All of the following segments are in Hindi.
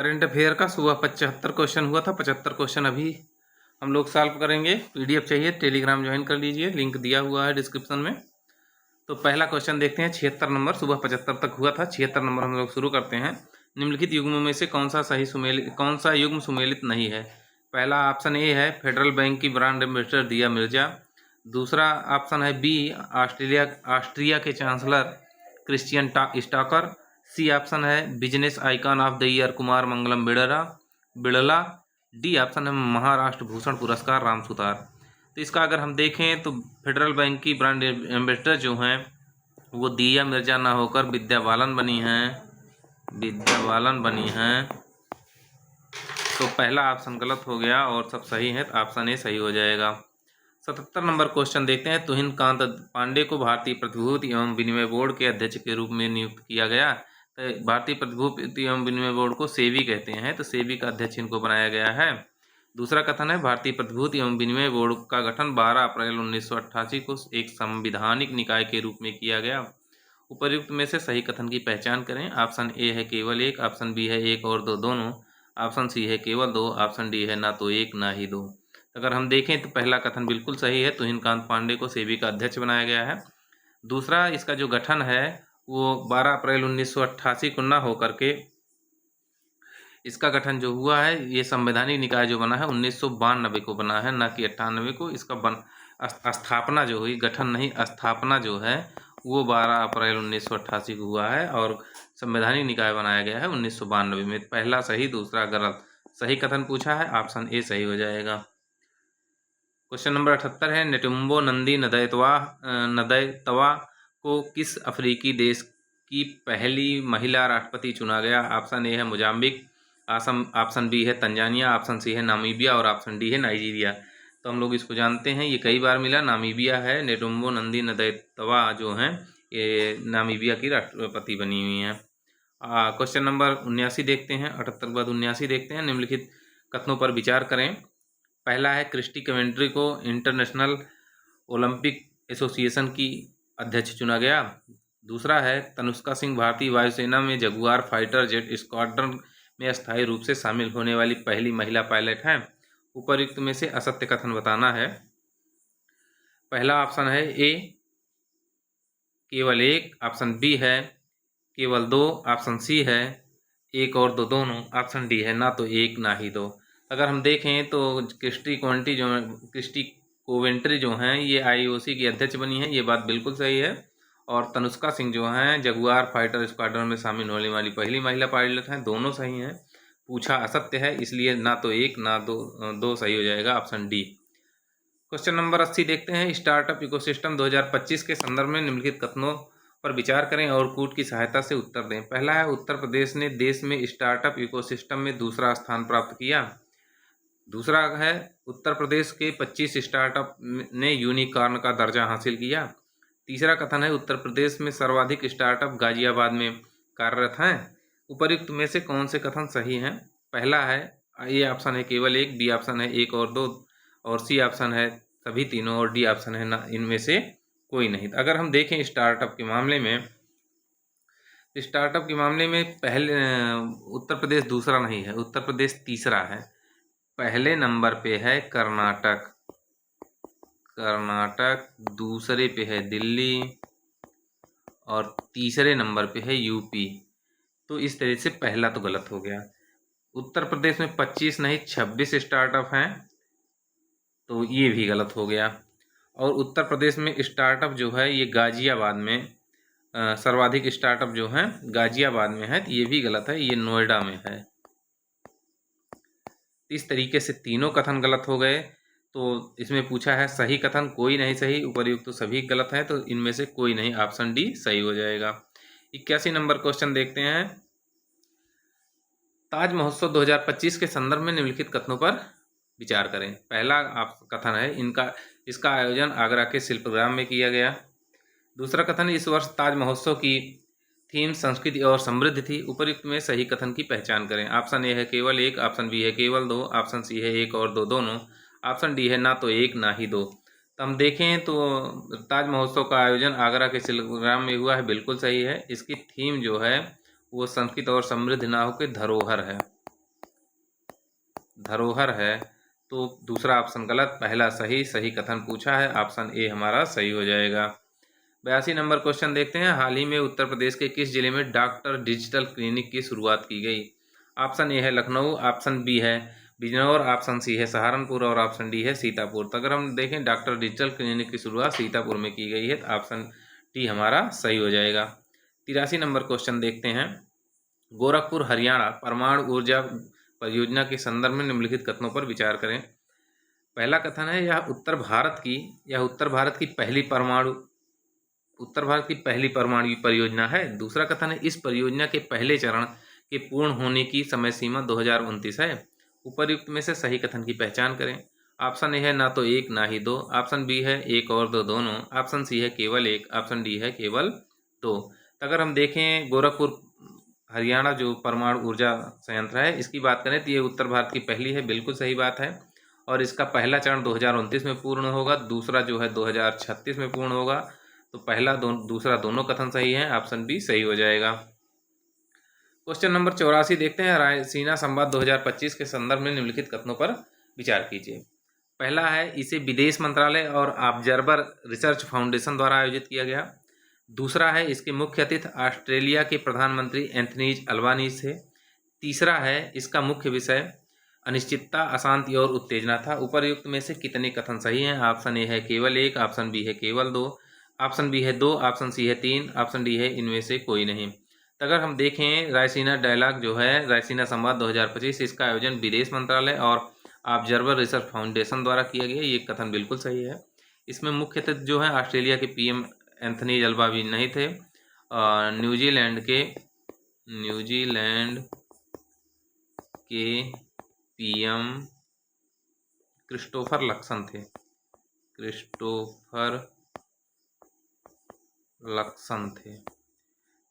करंट अफेयर का सुबह 75 क्वेश्चन हुआ था। 75 क्वेश्चन अभी हम लोग सॉल्व करेंगे। पीडीएफ चाहिए टेलीग्राम ज्वाइन कर लीजिए, लिंक दिया हुआ है डिस्क्रिप्शन में। तो पहला क्वेश्चन देखते हैं। 76 नंबर, सुबह 75 तक हुआ था। 76 नंबर हम लोग शुरू करते हैं। निम्नलिखित युग्मों में से कौन सा युग्म सुमेलित नहीं है? पहला ऑप्शन ए है फेडरल बैंक की ब्रांड एम्बेसडर दिया मिर्जा। दूसरा ऑप्शन है बी ऑस्ट्रिया के chancellor Christian Stocker. C option है business icon of the year Kumar Mangalam Birla. D option है महाराष्ट्र भूषण पुरस्कार राम सुतार। तो इसका अगर हम देखें तो फेडरल बैंक की ब्रांड एम्बेसडर जो हैं वो दिया मिर्जा ना होकर विद्या बालन बनी हैं। तो पहला ऑप्शन गलत हो गया और सब सही है, तो ऑप्शन ए सही हो जाएगा। 77 नंबर क्वेश्चन देखते हैं। तुहिन कांत पांडे को भारतीय प्रतिभूति एवं विनिमय बोर्ड के अध्यक्ष के रूप में नियुक्त किया गया। तो भारतीय प्रतिभूति एवं विनिमय बोर्ड को सेबी कहते हैं, तो सेबी का अध्यक्ष इनको बनाया गया है। दूसरा कथन है भारतीय प्रतिभूति एवं विनिमय बोर्ड का गठन 12 अप्रैल 1988 को एक संवैधानिक निकाय के रूप में किया गया। उपर्युक्त में से सही कथन की पहचान करें। ऑप्शन ए है केवल एक, ऑप्शन बी है एक और दो दोनों, ऑप्शन सी है केवल दो, ऑप्शन डी है ना तो एक ना ही दो। अगर हम देखें तो पहला कथन बिल्कुल सही है, तुहिन कांत पांडे को सेबी का अध्यक्ष बनाया गया है। दूसरा, इसका जो गठन है वो 12 अप्रैल 1988 को ना होकर के इसका गठन जो हुआ है, ये संवैधानिक निकाय जो बना है 1992 को बना है, ना कि 98 को। इसका स्थापना जो हुई, गठन नहीं स्थापना जो है वो 12 अप्रैल 1988 को हुआ है और संवैधानिक निकाय बनाया गया है 1992 में। पहला सही, दूसरा गलत। सही कथन पूछा है, ऑप्शन ए सही हो जाएगा। क्वेश्चन नंबर 78 है। नेटुम्बो नंदी नदैतवा को किस अफ्रीकी देश की पहली महिला राष्ट्रपति चुना गया? ऑप्शन ए है मोजाम्बिक, ऑप्शन बी है तंजानिया, ऑप्शन सी है नामीबिया और ऑप्शन डी है नाइजीरिया। तो हम लोग इसको जानते हैं, ये कई बार मिला, नामीबिया है। नेटुम्बो नंदी नदैतवा जो हैं ये नामीबिया की राष्ट्रपति बनी हुई हैं। क्वेश्चन नंबर 79 देखते हैं। 78 के बाद 79 देखते हैं। निम्नलिखित कथनों पर विचार करें। पहला है क्रिस्टी कवेंट्री को इंटरनेशनल ओलंपिक एसोसिएशन की अध्यक्ष चुना गया। दूसरा है तनुष्का सिंह भारतीय वायुसेना में जगुआर फाइटर जेट स्क्वाड्रन में अस्थायी रूप से शामिल होने वाली पहली महिला पायलट हैं। उपर्युक्त में से असत्य कथन बताना है। पहला ऑप्शन है ए केवल एक, ऑप्शन बी है केवल दो, ऑप्शन सी है एक और दो दोनों, ऑप्शन डी है ना तो एक ना ही दो। अगर हम देखें तो क्रिस्टी कोवेंट्री जो हैं ये आईओसी की अध्यक्ष बनी है, ये बात बिल्कुल सही है। और तनुष्का सिंह जो हैं जगुआर फाइटर स्क्वाड्रन में शामिल होने वाली पहली महिला पायलट हैं, दोनों सही हैं। पूछा असत्य है, इसलिए ना तो एक ना दो सही हो जाएगा, ऑप्शन डी। क्वेश्चन नंबर 80 देखते हैं। स्टार्टअप इकोसिस्टम 2025 के संदर्भ में निम्नलिखित कथनों पर विचार करें और कूट की सहायता से उत्तर दें। पहला है उत्तर प्रदेश ने देश में स्टार्टअप इकोसिस्टम में दूसरा स्थान प्राप्त किया। दूसरा है उत्तर प्रदेश के 25 स्टार्टअप ने यूनिकॉर्न का दर्जा हासिल किया। तीसरा कथन है उत्तर प्रदेश में सर्वाधिक स्टार्टअप गाजियाबाद में कार्यरत हैं। उपर्युक्त में से कौन से कथन सही हैं? पहला है ए ऑप्शन है केवल एक, बी ऑप्शन है एक और दो, और सी ऑप्शन है सभी तीनों, और डी ऑप्शन है ना इनमें से कोई नहीं। तो अगर हम देखें स्टार्टअप के मामले में पहले उत्तर प्रदेश दूसरा नहीं है, उत्तर प्रदेश तीसरा है। पहले नंबर पे है कर्नाटक, दूसरे पे है दिल्ली और तीसरे नंबर पे है यूपी। तो इस तरह से पहला तो गलत हो गया। उत्तर प्रदेश में 25 नहीं 26 स्टार्टअप हैं, तो ये भी गलत हो गया। और उत्तर प्रदेश में स्टार्टअप जो है ये गाजियाबाद में सर्वाधिक स्टार्टअप जो हैं गाजियाबाद में है, तो ये भी गलत है, ये नोएडा में है। इस तरीके से तीनों कथन गलत हो गए। तो इसमें पूछा है सही कथन कोई नहीं सही, उपर्युक्त तो सभी गलत हैं, तो इनमें से कोई नहीं, ऑप्शन डी सही हो जाएगा। 81 नंबर क्वेश्चन देखते हैं। ताज महोत्सव 2025 के संदर्भ में निम्नलिखित कथनों पर विचार करें। पहला कथन है इसका आयोजन आगरा के शिल्पग्राम में किया गया। दूसरा कथन है इस वर्ष ताज महोत्सव की थीम संस्कृति और समृद्धि थी। उपर्युक्त में सही कथन की पहचान करें। ऑप्शन ए है केवल एक, ऑप्शन बी है केवल दो, ऑप्शन सी है एक और दो दोनों, ऑप्शन डी है ना तो एक ना ही दो। तो हम देखें तो ताज महोत्सव का आयोजन आगरा के शिल्पग्राम में हुआ है, बिल्कुल सही है। इसकी थीम जो है वो संस्कृत और समृद्ध ना होकर धरोहर है। धरोहर है, तो दूसरा ऑप्शन गलत, पहला सही। सही कथन पूछा है, ऑप्शन ए हमारा सही हो जाएगा। 82 नंबर क्वेश्चन देखते हैं। हाल ही में उत्तर प्रदेश के किस जिले में डॉक्टर डिजिटल क्लिनिक की शुरुआत की गई? ऑप्शन ए है लखनऊ, ऑप्शन बी है बिजनौर, ऑप्शन सी है सहारनपुर और ऑप्शन डी है सीतापुर। तो अगर हम देखें डॉक्टर डिजिटल क्लिनिक की शुरुआत सीतापुर में की गई है, तो ऑप्शन डी हमारा सही हो जाएगा। 83 नंबर क्वेश्चन देखते हैं। गोरखपुर हरियाणा परमाणु ऊर्जा परियोजना के संदर्भ में निम्नलिखित कथनों पर विचार करें। पहला कथन है यह उत्तर भारत की पहली परमाणु परियोजना है। दूसरा कथन है इस परियोजना के पहले चरण के पूर्ण होने की समय सीमा 2029 है। उपर्युक्त में से सही कथन की पहचान करें। ऑप्शन ए है ना तो एक ना ही दो, ऑप्शन बी है एक और दो दोनों, ऑप्शन सी है केवल एक, ऑप्शन डी है केवल दो। तो अगर हम देखें गोरखपुर हरियाणा जो परमाणु ऊर्जा संयंत्र है, इसकी बात करें तो ये उत्तर भारत की पहली है, बिल्कुल सही बात है। और इसका पहला चरण 2029 में पूर्ण होगा, दूसरा जो है 2036 में पूर्ण होगा। तो पहला दूसरा दोनों कथन सही है, ऑप्शन बी सही हो जाएगा। क्वेश्चन नंबर 84 देखते हैं। रायसीना संवाद 2025 के संदर्भ में निम्नलिखित कथनों पर विचार कीजिए। पहला है इसे विदेश मंत्रालय और ऑब्जर्वर रिसर्च फाउंडेशन द्वारा आयोजित किया गया। दूसरा है इसके मुख्य अतिथि ऑस्ट्रेलिया के प्रधानमंत्री एंथनी अल्बानीज थे। तीसरा है इसका मुख्य विषय अनिश्चितता, अशांति और उत्तेजना था। उपर्युक्त में से कितने कथन सही हैं? ऑप्शन ए है केवल एक, ऑप्शन बी है केवल दो, ऑप्शन बी है दो, ऑप्शन सी है तीन, ऑप्शन डी है इनमें से कोई नहीं। तो अगर हम देखें रायसीना डायलॉग जो है रायसीना संवाद 2025, इसका आयोजन विदेश मंत्रालय और ऑब्जर्वर रिसर्च फाउंडेशन द्वारा किया गया, ये कथन बिल्कुल सही है। इसमें मुख्य अतिथि जो है ऑस्ट्रेलिया के पीएम एंथनी अल्बानीज नहीं थे, न्यूजीलैंड के पीएम क्रिस्टोफर लक्सन थे।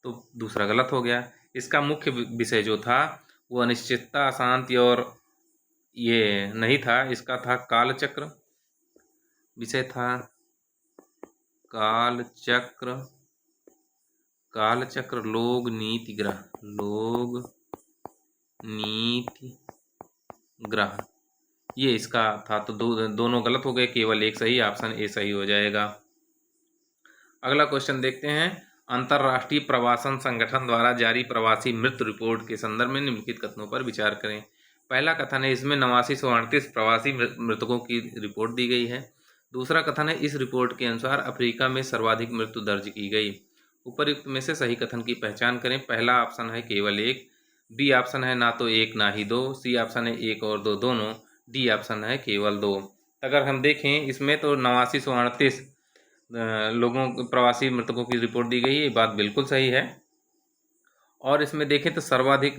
तो दूसरा गलत हो गया। इसका मुख्य विषय जो था वो अनिश्चितता, अशांति और ये नहीं था, इसका था कालचक्र। विषय था कालचक्र लोक नीति ग्रह, ये इसका था। तो दोनों गलत हो गए, केवल एक सही, ऑप्शन ए सही हो जाएगा। अगला क्वेश्चन देखते हैं। अंतर्राष्ट्रीय प्रवासन संगठन द्वारा जारी प्रवासी मृत्यु रिपोर्ट के संदर्भ में निम्नलिखित कथनों पर विचार करें। पहला कथन है इसमें 8938 प्रवासी मृतकों की रिपोर्ट दी गई है। दूसरा कथन है इस रिपोर्ट के अनुसार अफ्रीका में सर्वाधिक मृत्यु दर्ज की गई। उपर्युक्त में से सही कथन की पहचान करें। पहला ऑप्शन है केवल एक, बी ऑप्शन है ना तो एक ना ही दो, सी ऑप्शन है एक और दो दोनों, डी ऑप्शन है केवल दो। अगर हम देखें इसमें तो 8938 लोगों प्रवासी मृतकों की रिपोर्ट दी गई है, ये बात बिल्कुल सही है। और इसमें देखें तो सर्वाधिक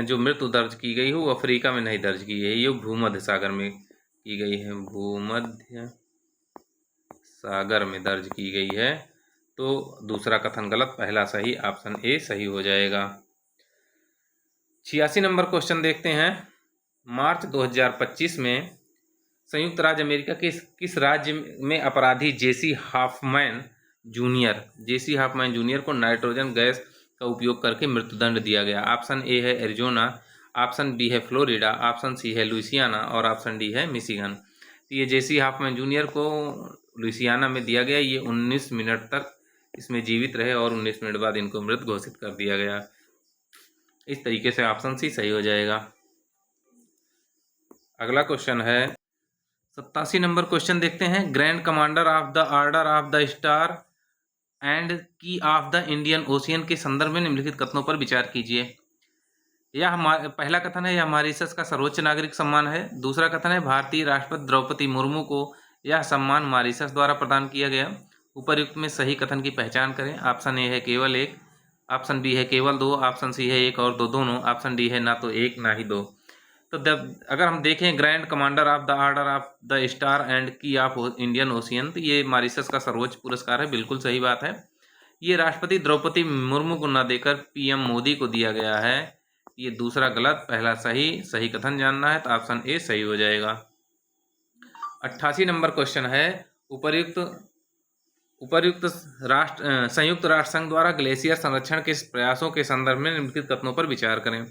जो मृत्यु दर्ज की गई है वो अफ्रीका में नहीं दर्ज की है, ये भूमध्य सागर में की गई है, भूमध्य सागर में दर्ज की गई है। तो दूसरा कथन गलत, पहला सही, ऑप्शन ए सही हो जाएगा। 86 नंबर क्वेश्चन देखते हैं। मार्च 2025 में संयुक्त राज्य अमेरिका के किस राज्य में अपराधी जेसी हॉफमैन जूनियर को नाइट्रोजन गैस का उपयोग करके मृत्युदंड दिया गया? ऑप्शन ए है एरिजोना, ऑप्शन बी है फ्लोरिडा, ऑप्शन सी है लुइसियाना और ऑप्शन डी है मिशिगन। तो ये जेसी हॉफमैन जूनियर को लुइसियाना में दिया गया। ये 19 मिनट तक इसमें जीवित रहे और 19 मिनट बाद इनको मृत घोषित कर दिया गया। इस तरीके से ऑप्शन सी सही हो जाएगा। अगला क्वेश्चन है 87 नंबर क्वेश्चन देखते हैं। Grand commander of the order of the star and की ऑफ द इंडियन ओशियन के संदर्भ में निम्नलिखित कथनों पर विचार कीजिए। पहला कथन है यह मॉरिशस का सर्वोच्च नागरिक सम्मान है। दूसरा कथन है भारतीय राष्ट्रपति द्रौपदी मुर्मू को यह सम्मान मॉरिशस द्वारा प्रदान किया गया। उपर्युक्त में सही कथन की पहचान करें। ऑप्शन ए है केवल एक, ऑप्शन बी है केवल दो, ऑप्शन सी है एक और दो दोनों, ऑप्शन डी है ना तो एक ना ही दो। तो अगर हम देखें grand commander of the order of the star and की ऑफ इंडियन ओशियन, तो ये मॉरिशस का सर्वोच्च पुरस्कार है, बिल्कुल सही बात है। ये राष्ट्रपति द्रौपदी मुर्मू को न देकर पीएम मोदी को दिया गया है, ये दूसरा गलत, पहला सही कथन जानना है तो ऑप्शन ए सही हो जाएगा। 88 नंबर क्वेश्चन है। संयुक्त राष्ट्र संघ द्वारा ग्लेशियर संरक्षण के प्रयासों के संदर्भ में निम्नलिखित कथनों पर विचार करें।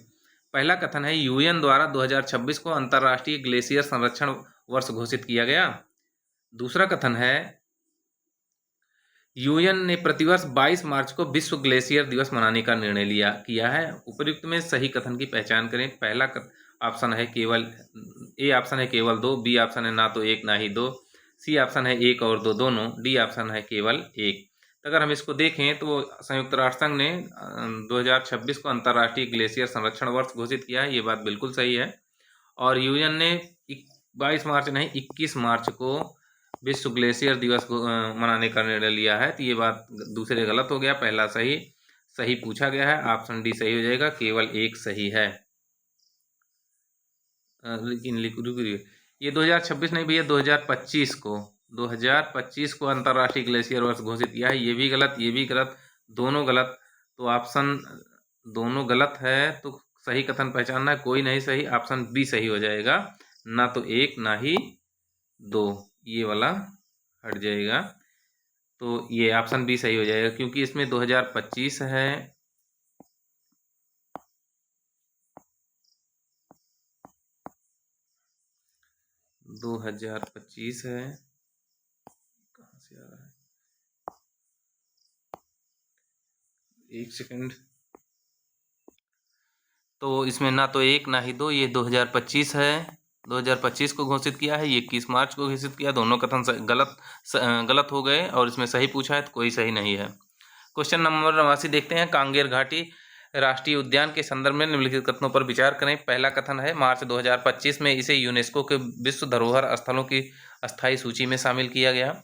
पहला कथन है यूएन द्वारा 2026 को अंतर्राष्ट्रीय ग्लेशियर संरक्षण वर्ष घोषित किया गया। दूसरा कथन है यूएन ने प्रतिवर्ष 22 मार्च को विश्व ग्लेशियर दिवस मनाने का निर्णय किया है। उपयुक्त में सही कथन की पहचान करें। पहला ऑप्शन है केवल ए ऑप्शन है केवल 2, बी ऑप्शन है ना तो 1 ना ही 2, सी ऑप्शन है 1 और 2 दोनों, डी ऑप्शन है केवल 1। तो अगर हम इसको देखें तो संयुक्त राष्ट्र संघ ने 2026 को अंतर्राष्ट्रीय ग्लेशियर संरक्षण वर्ष घोषित किया है, ये बात बिल्कुल सही है। और यूएन ने 22 मार्च नहीं 21 मार्च को विश्व ग्लेशियर दिवस मनाने का निर्णय लिया है, तो ये बात दूसरे गलत हो गया, पहला सही पूछा गया है, ऑप्शन डी सही हो जाएगा, केवल 1 सही है। लेकिन ये 2026 नहीं भैया 2025 को अंतर्राष्ट्रीय ग्लेशियर वर्ष घोषित किया है, ये भी गलत, दोनों गलत। तो ऑप्शन दोनों गलत है, तो सही कथन पहचानना है, कोई नहीं सही, ऑप्शन बी सही हो जाएगा, ना तो 1 ना ही 2, ये वाला हट जाएगा। तो ये ऑप्शन बी सही हो जाएगा क्योंकि इसमें 2025 है, 2025 है, कहाँ से आ रहा है, एक सेकंड। तो इसमें ना तो 1 ना ही 2, ये 2025 है, 2025 को घोषित किया है, ये 21 मार्च को घोषित किया, दोनों कथन गलत हो गए और इसमें सही पूछा है तो कोई सही नहीं है। क्वेश्चन नंबर 89 देखते हैं। कांगेर घाटी राष्ट्रीय उद्यान के संदर्भ में निम्नलिखित कथनों पर विचार करें। पहला कथन है मार्च 2025 में इसे यूनेस्को के विश्व धरोहर स्थलों की अस्थायी सूची में शामिल किया गया।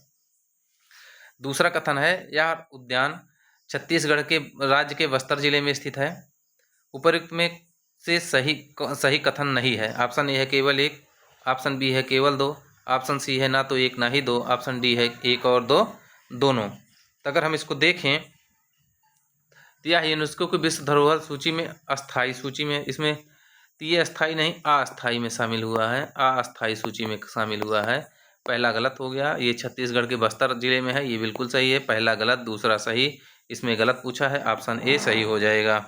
दूसरा कथन है यह उद्यान छत्तीसगढ़ के राज्य के बस्तर जिले में स्थित है। उपयुक्त में से सही कथन नहीं है। ऑप्शन ए है केवल 1, ऑप्शन बी है केवल 2, ऑप्शन सी है ना तो 1 ना ही 2, ऑप्शन डी है 1 और 2 दोनों। तो अगर हम इसको देखें तो यह यूनेस्को की विश्व धरोहर सूची में अस्थाई सूची में, इसमें तो ये अस्थाई नहीं अस्थाई में शामिल हुआ है, अस्थाई सूची में शामिल हुआ है। पहला गलत हो गया, ये छत्तीसगढ़ के बस्तर जिले में है, ये बिल्कुल सही है, पहला गलत दूसरा सही, इसमें गलत पूछा है, ऑप्शन ए सही हो जाएगा।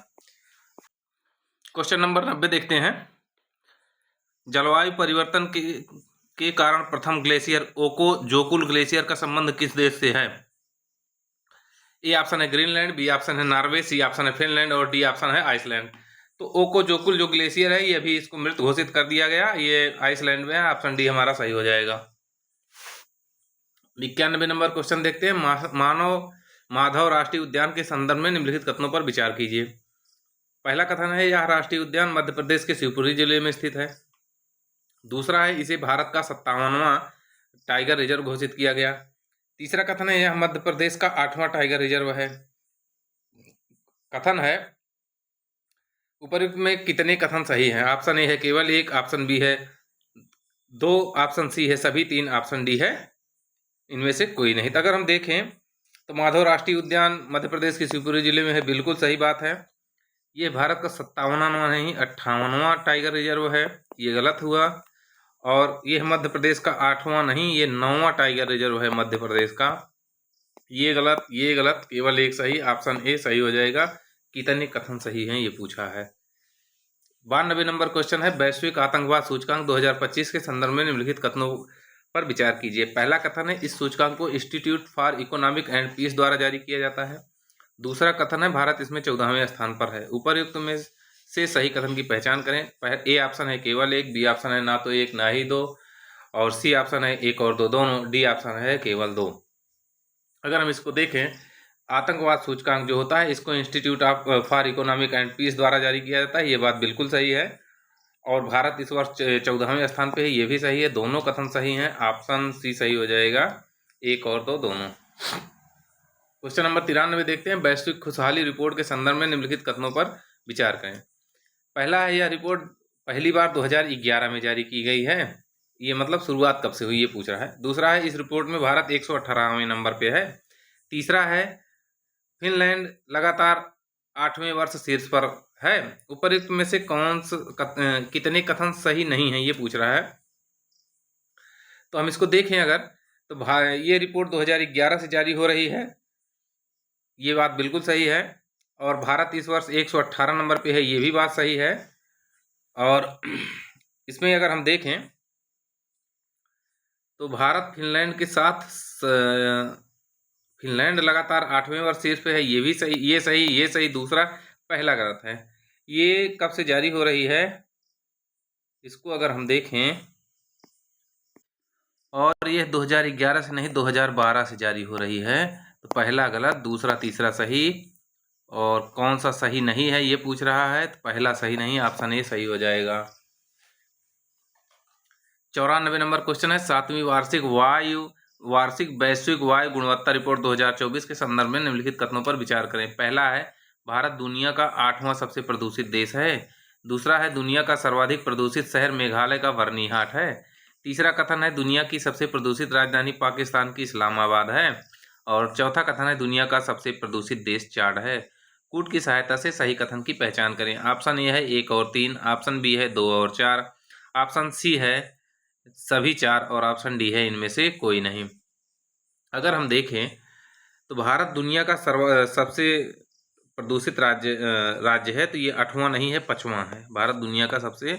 क्वेश्चन नंबर 90 देखते हैं। जलवायु परिवर्तन के कारण प्रथम ग्लेशियर ओकोजोकुल ग्लेशियर का संबंध किस देश से है? ए ऑप्शन है ग्रीनलैंड, बी ऑप्शन है नॉर्वे, सी ऑप्शन है फिनलैंड और डी ऑप्शन है आइसलैंड। तो ओकोजोकुल जो ग्लेशियर है ये अभी इसको मृत घोषित कर दिया गया, ये आइसलैंड में है, ऑप्शन डी हमारा सही हो जाएगा। 91 नंबर क्वेश्चन देखते हैं। माधव राष्ट्रीय उद्यान के संदर्भ में निम्नलिखित कथनों पर विचार कीजिए। पहला कथन है यह राष्ट्रीय उद्यान मध्य प्रदेश के शिवपुरी जिले में स्थित है। दूसरा है इसे भारत का 57वां टाइगर रिजर्व घोषित किया गया। तीसरा कथन है यह मध्य प्रदेश का 8वां टाइगर रिजर्व है। कथन है उपयुक्त में कितने कथन सही हैं? ऑप्शन ए है केवल 1, ऑप्शन बी है 2, ऑप्शन सी है सभी 3, ऑप्शन डी है इनमें से कोई नहीं। तो अगर हम देखें तो माधव राष्ट्रीय उद्यान मध्य प्रदेश के शिवपुरी जिले में है, बिल्कुल सही बात है। ये भारत का 57वां नहीं 58वां टाइगर रिजर्व है, ये गलत हुआ। और ये मध्य प्रदेश का 8वां नहीं, ये 9वां टाइगर रिजर्व है मध्य प्रदेश का, ये गलत, केवल 1 सही, ऑप्शन ए सही हो जाएगा। कितने कथन सही हैं ये पूछा है। 92 नंबर क्वेश्चन है वैश्विक आतंकवाद सूचकांक 2025 के संदर्भ में निम्नलिखित कथनों पर विचार कीजिए। पहला कथन है इस सूचकांक को Institute for Economic and Peace द्वारा जारी किया जाता है। दूसरा कथन है भारत इसमें 14वें स्थान पर है। उपर्युक्त में से सही कथन की पहचान करें। ए ऑप्शन है केवल 1, बी ऑप्शन है ना तो 1 ना ही 2 और सी ऑप्शन है 1 और 2 दोनों, डी ऑप्शन है केवल 2। अगर हम इसको देखें आतंकवाद सूचकांक जो होता है इसको Institute for Economic and Peace द्वारा जारी किया जाता है, ये बात बिल्कुल सही है। और भारत इस वर्ष 14वें स्थान पे है, ये भी सही है, दोनों कथन सही हैं, ऑप्शन सी सही हो जाएगा, 1 और 2 दोनों। क्वेश्चन नंबर 93 देखते हैं। वैश्विक खुशहाली रिपोर्ट के संदर्भ में निम्नलिखित कथनों पर विचार करें। पहला है यह रिपोर्ट पहली बार 2011 में जारी की गई है, ये मतलब शुरुआत कब से हुई ये पूछ रहा है। दूसरा है इस रिपोर्ट में भारत 118वें नंबर पे है। तीसरा है फिनलैंड लगातार 8वें वर्ष शीर्ष पर है। उपयुक्त में से कितने कथन सही नहीं है ये पूछ रहा है। तो हम इसको देखें अगर तो ये रिपोर्ट 2011 से जारी हो रही है, ये बात बिल्कुल सही है। और भारत इस वर्ष 118 नंबर पे है, ये भी बात सही है। और इसमें अगर हम देखें तो भारत फिनलैंड के साथ फिनलैंड लगातार 8वें वर्ष शीर्ष पे है। ये भी सही, ये सही, ये सही, दूसरा पहला गलत है। ये कब से जारी हो रही है, इसको अगर हम देखें और ये 2011 से नहीं 2012 से जारी हो रही है। तो पहला गलत, दूसरा तीसरा सही, और कौन सा सही नहीं है ये पूछ रहा है। तो पहला सही नहीं, ऑप्शन ए सही हो जाएगा। 94 नंबर क्वेश्चन है, 7वीं वार्षिक वैश्विक वायु गुणवत्ता रिपोर्ट 2024 के संदर्भ में निम्नलिखित कथनों पर विचार करें। पहला है, भारत दुनिया का 8वां सबसे प्रदूषित देश है। दूसरा है, दुनिया का सर्वाधिक प्रदूषित शहर मेघालय का बर्नीहाट है। तीसरा कथन है, दुनिया की सबसे प्रदूषित राजधानी पाकिस्तान की इस्लामाबाद है। और चौथा कथन है, दुनिया का सबसे प्रदूषित देश चाड है। कूट की सहायता से सही कथन की पहचान करें। ऑप्शन ए है 1 और 3, ऑप्शन बी है 2 और 4, ऑप्शन सी है सभी 4 और ऑप्शन डी है इनमें से कोई नहीं। अगर हम देखें तो भारत दुनिया का सबसे प्रदूषित राज्य है। तो ये 8वां नहीं है, 5वां है। भारत दुनिया का सबसे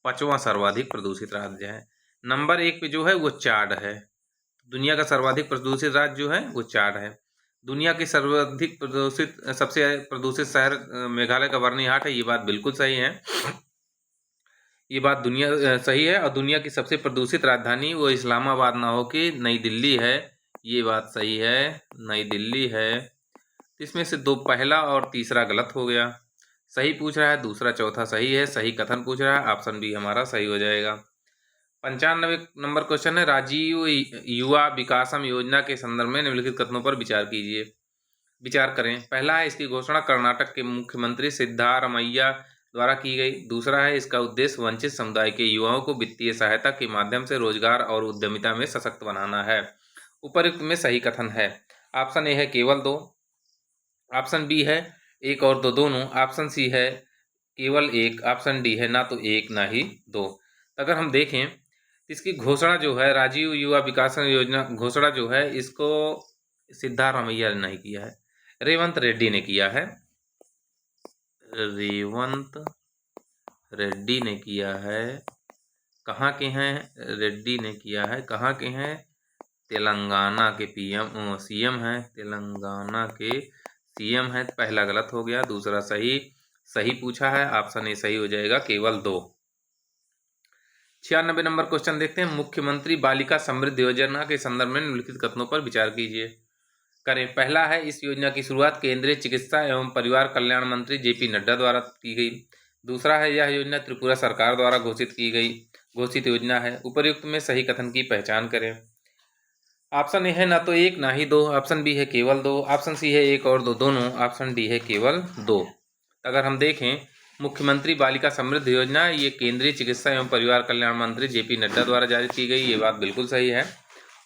5वां सर्वाधिक प्रदूषित राज्य है। नंबर 1 पे जो है वो चाड है। दुनिया का सर्वाधिक प्रदूषित राज्य जो है वो चाड है। दुनिया की सबसे प्रदूषित शहर मेघालय का बर्नीहाट है। ये बात बिल्कुल सही है, ये बात सही है। और दुनिया की सबसे प्रदूषित राजधानी वो इस्लामाबाद ना हो के नई दिल्ली है। ये बात सही है, नई दिल्ली है। इसमें से 2 पहला और तीसरा गलत हो गया। सही पूछ रहा है, दूसरा चौथा सही है। सही कथन पूछ रहा है, ऑप्शन बी हमारा सही हो जाएगा। 95 नंबर क्वेश्चन है, राजीव युवा विकासम योजना के संदर्भ में निम्नलिखित कथनों पर विचार करें। पहला है, इसकी घोषणा कर्नाटक के मुख्यमंत्री सिद्धारमैया द्वारा की गई। दूसरा है, इसका उद्देश्य वंचित समुदाय के युवाओं को वित्तीय सहायता के माध्यम से रोजगार और उद्यमिता में सशक्त बनाना है। उपरोक्त में सही कथन है। ऑप्शन ए है केवल 2, ऑप्शन बी है 1 और 2 दोनों, ऑप्शन सी है केवल 1, ऑप्शन डी है ना तो 1 ना ही 2। अगर हम देखें इसकी घोषणा जो है, राजीव युवा विकास योजना घोषणा जो है, इसको सिद्धारमैया ने नहीं किया है, रेवंत रेड्डी ने किया है। रेवंत रेड्डी ने किया है। कहाँ के हैं रेड्डी ने किया है, कहाँ के हैं? तेलंगाना के सीएम हैं, तेलंगाना के सीएम हैं। पहला गलत हो गया, दूसरा सही पूछा है। ऑप्शन ए सही हो जाएगा, केवल 2। 96 नंबर क्वेश्चन देखते हैं, मुख्यमंत्री बालिका समृद्धि योजना के संदर्भ में निम्नलिखित कथनों पर विचार करें। पहला है, इस योजना की शुरुआत केंद्रीय चिकित्सा एवं परिवार कल्याण मंत्री जेपी नड्डा द्वारा की गई। दूसरा है, यह योजना त्रिपुरा सरकार द्वारा घोषित योजना है। उपर्युक्त में सही कथन की पहचान करें। ऑप्शन ए है ना तो 1 ना ही 2, ऑप्शन बी है केवल 2, ऑप्शन सी है 1 और 2 दोनों, ऑप्शन डी है केवल 2। अगर हम देखें मुख्यमंत्री बालिका समृद्धि योजना, ये केंद्रीय चिकित्सा एवं परिवार कल्याण मंत्री जेपी नड्डा द्वारा जारी की गई। ये बात बिल्कुल सही है।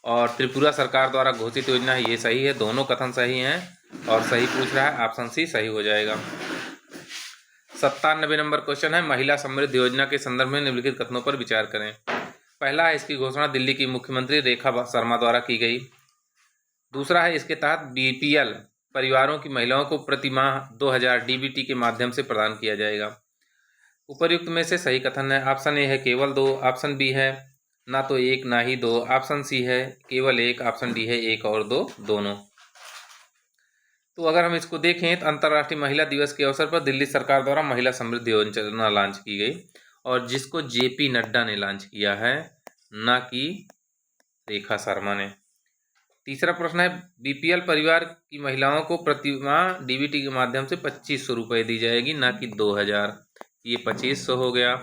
और त्रिपुरा सरकार द्वारा घोषित योजना है, ये सही है। दोनों कथन सही हैं और सही पूछ रहा है, ऑप्शन सी सही हो जाएगा। 97 नंबर क्वेश्चन है, महिला समृद्धि योजना के संदर्भ में निम्नलिखित कथनों पर विचार करें। पहला है, इसकी घोषणा दिल्ली की मुख्यमंत्री रेखा शर्मा द्वारा की गई। दूसरा है, इसके तहत बीपीएल परिवारों की महिलाओं को प्रति माह 2000 डीबीटी के माध्यम से प्रदान किया जाएगा। उपर्युक्त में से सही कथन है। ऑप्शन ए है केवल 2, ऑप्शन बी है ना तो 1 ना ही 2, ऑप्शन सी है केवल 1, ऑप्शन डी है 1 और 2 दोनों। तो अगर हम इसको देखें तो अंतर्राष्ट्रीय महिला दिवस के अवसर पर दिल्ली सरकार द्वारा महिला समृद्धि योजना लॉन्च की गई, और जिसको जेपी नड्डा ने लॉन्च किया है, ना कि रेखा शर्मा ने। तीसरा प्रश्न है, बीपीएल परिवार की महिलाओं को प्रति माह डीबीटी के माध्यम से 2500 रुपये दी जाएगी, ना कि 2000। ये 2500 हो गया।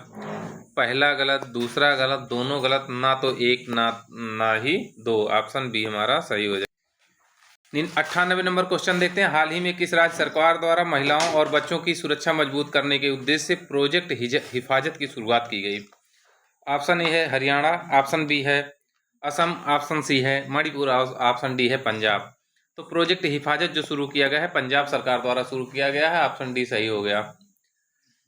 पहला गलत, दूसरा गलत, दोनों गलत, ना तो 1 ना ही 2, ऑप्शन बी हमारा सही हो जाएगा। 98 नंबर क्वेश्चन देखते हैं, हाल ही में किस राज्य सरकार द्वारा महिलाओं और बच्चों की सुरक्षा मजबूत करने के उद्देश्य से प्रोजेक्ट हिफाजत की शुरुआत की गई। ऑप्शन ए है हरियाणा, ऑप्शन बी है असम, ऑप्शन सी है मणिपुर, ऑप्शन डी है पंजाब। तो प्रोजेक्ट हिफाजत जो शुरू किया गया है पंजाब सरकार द्वारा शुरू किया गया है, ऑप्शन डी सही हो गया।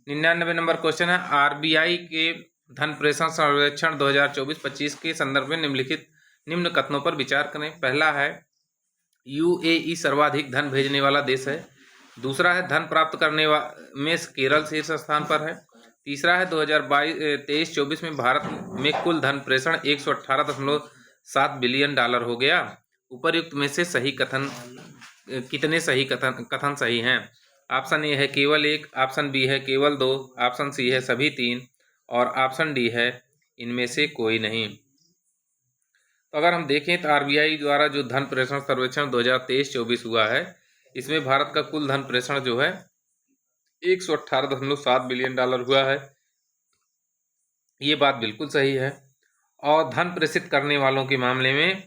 99 नंबर क्वेश्चन है, आरबीआई के धन प्रेषण सर्वेक्षण 2024-25 के संदर्भ में निम्न कथनों पर विचार करें। पहला है, यूएई सर्वाधिक धन भेजने वाला देश है। दूसरा है, धन प्राप्त करने में केरल शीर्ष स्थान पर है। तीसरा है 2023-24 में भारत में कुल धन प्रेषण 118.7 बिलियन डॉलर हो गया। उपर्युक्त में से सही कथन कितने सही कथन सही हैं? ऑप्शन ए है केवल एक, ऑप्शन बी है केवल दो, ऑप्शन सी है सभी तीन और ऑप्शन डी है इनमें से कोई नहीं। तो अगर हम देखें तो आरबीआई द्वारा जो धन प्रेषण सर्वेक्षण 2023-24 हुआ है, इसमें भारत का कुल धन प्रेषण जो है 118.7 बिलियन डॉलर हुआ है। ये बात बिल्कुल सही है। और धन प्रेषित करने वालों के मामले में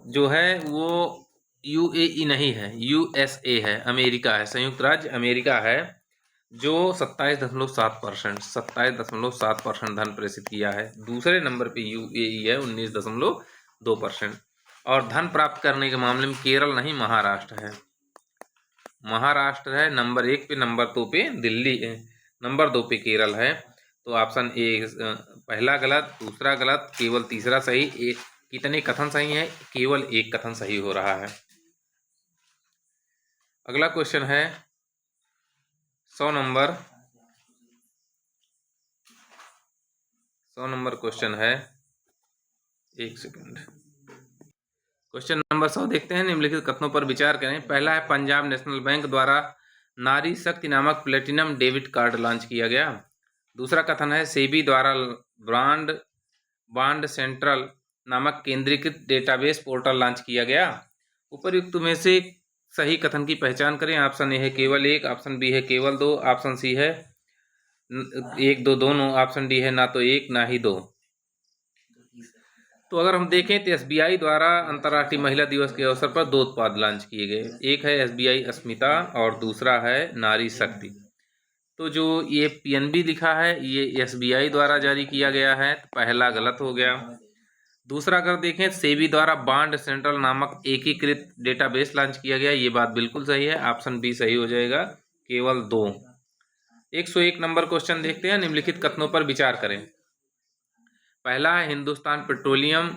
जो है वो यूएई नहीं है, यूएसए है, अमेरिका है, संयुक्त राज्य अमेरिका है, जो 27.7% धन प्रेषित किया है। दूसरे नंबर पे यूएई है 19.2%। और धन प्राप्त करने के मामले में केरल नहीं, महाराष्ट्र है। महाराष्ट्र है नंबर 1 पे, नंबर 2 पे दिल्ली है, नंबर 2 पे केरल है। तो ऑप्शन ए पहला गलत, दूसरा गलत, केवल तीसरा सही। कितने कथन सही हैं? केवल एक कथन सही हो रहा है। अगला क्वेश्चन है 100 नंबर क्वेश्चन है, एक सेकंड। क्वेश्चन नंबर 100 देखते हैं। निम्नलिखित कथनों पर विचार करें। पहला है पंजाब नेशनल बैंक द्वारा नारी शक्ति नामक प्लेटिनम डेबिट कार्ड लॉन्च किया गया। दूसरा कथन है सेबी द्वारा बॉन्ड सेंट्रल नामक केंद्रीकृत डेटाबेस पोर्टल लॉन्च किया गया। उपर्युक्त में से सही कथन की पहचान करें। ऑप्शन ए है केवल एक, ऑप्शन बी है केवल दो, ऑप्शन सी है एक दो दोनों, ऑप्शन डी है ना तो एक ना ही दो। तो अगर हम देखें तो एसबीआई द्वारा अंतर्राष्ट्रीय महिला दिवस के अवसर पर दो उत्पाद लॉन्च किए गए। एक है एसबीआई अस्मिता और दूसरा है नारी शक्ति। तो जो ये पीएनबी लिखा है ये एसबीआई द्वारा जारी किया गया है, तो पहला गलत हो गया। दूसरा अगर देखें सेबी द्वारा बॉन्ड सेंट्रल नामक एकीकृत डेटाबेस लॉन्च किया गया, ये बात बिल्कुल सही है, ऑप्शन बी सही हो जाएगा, केवल दो। 101 नंबर क्वेश्चन देखते हैं। निम्नलिखित कथनों पर विचार करें। पहला है हिंदुस्तान पेट्रोलियम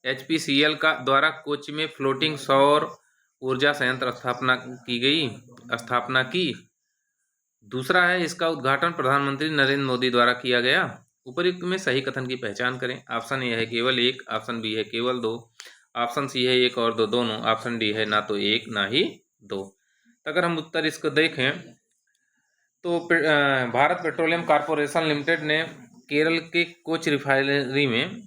एचपीसीएल का द्वारा कोच्चि में फ्लोटिंग सौर ऊर्जा संयंत्र स्थापना की। दूसरा है इसका उद्घाटन प्रधानमंत्री नरेंद्र मोदी द्वारा किया गया। उपर्युक्त में सही कथन की पहचान करें। ऑप्शन ए है केवल एक, ऑप्शन बी है केवल दो, ऑप्शन सी है एक और दो दोनों, ऑप्शन डी है ना तो एक ना ही दो। तो अगर हम उत्तर इसको देखें तो भारत पेट्रोलियम कॉर्पोरेशन लिमिटेड ने केरल के कोच रिफाइनरी में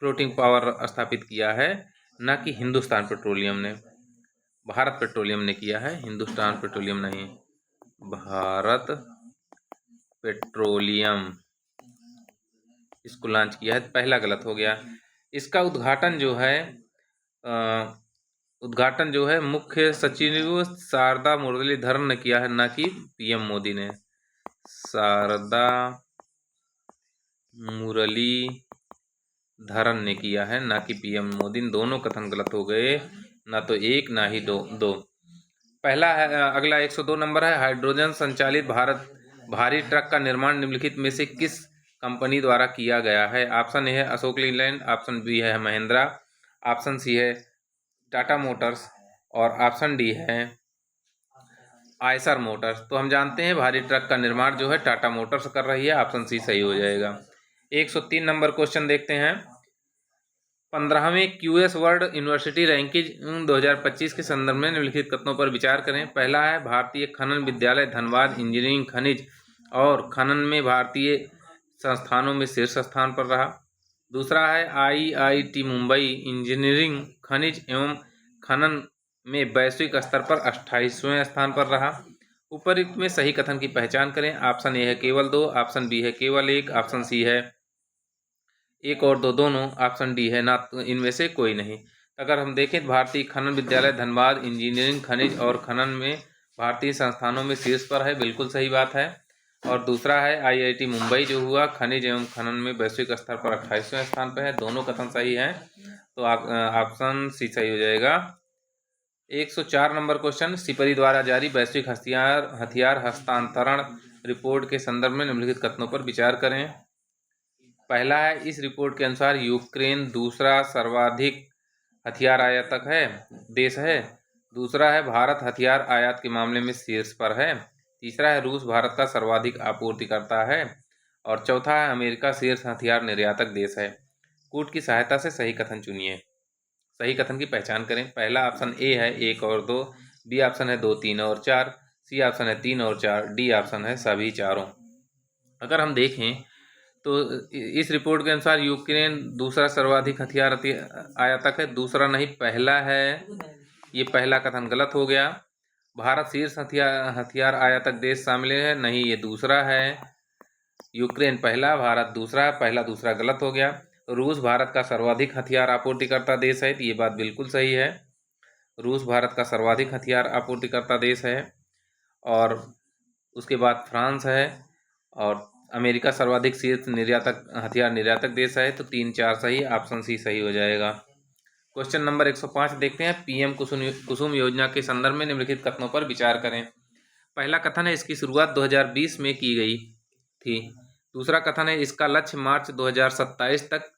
फ्लोटिंग पावर स्थापित किया है, न कि हिंदुस्तान पेट्रोलियम ने। भारत पेट्रोलियम ने किया है, हिंदुस्तान पेट्रोलियम नहीं। भारत पेट्रोलियम इसको लॉन्च किया है, पहला गलत हो गया। इसका उद्घाटन जो है मुख्य सचिव शारदा मुरलीधरन ने किया है, ना कि पीएम मोदी ने। शारदा मुरलीधरन ने किया है, ना कि पीएम मोदी। दोनों कथन गलत हो गए, ना तो एक ना ही दो। पहला है अगला 102 नंबर है हाइड्रोजन संचालित भारी ट्रक का निर्माण निम्नलिखित में से किस कंपनी द्वारा किया गया है। ऑप्शन ए है अशोक लीलैंड, ऑप्शन बी है महिंद्रा, ऑप्शन सी है टाटा मोटर्स और ऑप्शन डी है आयसर मोटर्स। तो हम जानते हैं भारी ट्रक का निर्माण जो है टाटा मोटर्स कर रही है, ऑप्शन सी सही हो जाएगा। 103 नंबर क्वेश्चन देखते हैं। 15वें क्यूएस वर्ल्ड यूनिवर्सिटी रैंकिंग 2025 के संदर्भ में निम्नलिखित कथनों पर विचार करें। पहला है भारतीय खनन विद्यालय धनबाद इंजीनियरिंग खनिज और खनन में भारतीय संस्थानों में शीर्ष स्थान पर रहा। दूसरा है आईआईटी मुंबई इंजीनियरिंग खनिज एवं खनन में वैश्विक स्तर पर 28वें स्थान पर रहा। उपर्युक्त में सही कथन की पहचान करें। ऑप्शन ए है केवल दो, ऑप्शन बी है केवल एक, ऑप्शन सी है एक और दो दोनों, ऑप्शन डी है ना इनमें से कोई नहीं। अगर हम देखें तो भारतीय खनन विद्यालय धनबाद इंजीनियरिंग खनिज और खनन में भारतीय संस्थानों में शीर्ष पर है, बिल्कुल सही बात है। और दूसरा है आईआईटी मुंबई जो हुआ खनिज एवं खनन में वैश्विक स्तर पर 28वें स्थान पर है, दोनों कथन सही हैं, तो ऑप्शन सी सही हो जाएगा। 104 नंबर क्वेश्चन। सिपरी द्वारा जारी वैश्विक हथियार हस्तांतरण रिपोर्ट के संदर्भ में निम्नलिखित कथनों पर विचार करें। पहला है इस रिपोर्ट के अनुसार यूक्रेन दूसरा सर्वाधिक हथियार आयातक देश है। दूसरा है भारत हथियार आयात के मामले में शीर्ष पर है। तीसरा है रूस भारत का सर्वाधिक आपूर्तिकर्ता है। और चौथा है अमेरिका शीर्ष हथियार निर्यातक देश है। कूट की सहायता से सही कथन चुनिए। सही कथन की पहचान करें। पहला ऑप्शन ए है 1 और 2, बी ऑप्शन है 2, 3 और 4, सी ऑप्शन है 3 और 4, डी ऑप्शन है सभी चारों। अगर हम देखें तो इस रिपोर्ट के अनुसार यूक्रेन दूसरा सर्वाधिक हथियार आयातक है। दूसरा नहीं, पहला है। ये पहला कथन गलत हो गया। भारत शीर्ष हथियार आयातक देश शामिल है, नहीं, ये दूसरा है। यूक्रेन पहला, भारत दूसरा। पहला दूसरा गलत हो गया। रूस भारत का सर्वाधिक हथियार आपूर्तिकर्ता देश है, तो ये बात बिल्कुल सही है। रूस भारत का सर्वाधिक हथियार आपूर्तिकर्ता देश है। और उसके बाद फ्रांस है, और अमेरिका सर्वाधिक शीर्ष हथियार निर्यातक देश है। तो 3, 4 सही, ऑप्शन सी सही हो जाएगा। क्वेश्चन नंबर 105 देखते हैं। पीएम कुसुम योजना के संदर्भ में निम्नलिखित कथनों पर विचार करें। पहला कथन है इसकी शुरुआत 2020 में की गई थी। दूसरा कथन है इसका लक्ष्य मार्च 2027 तक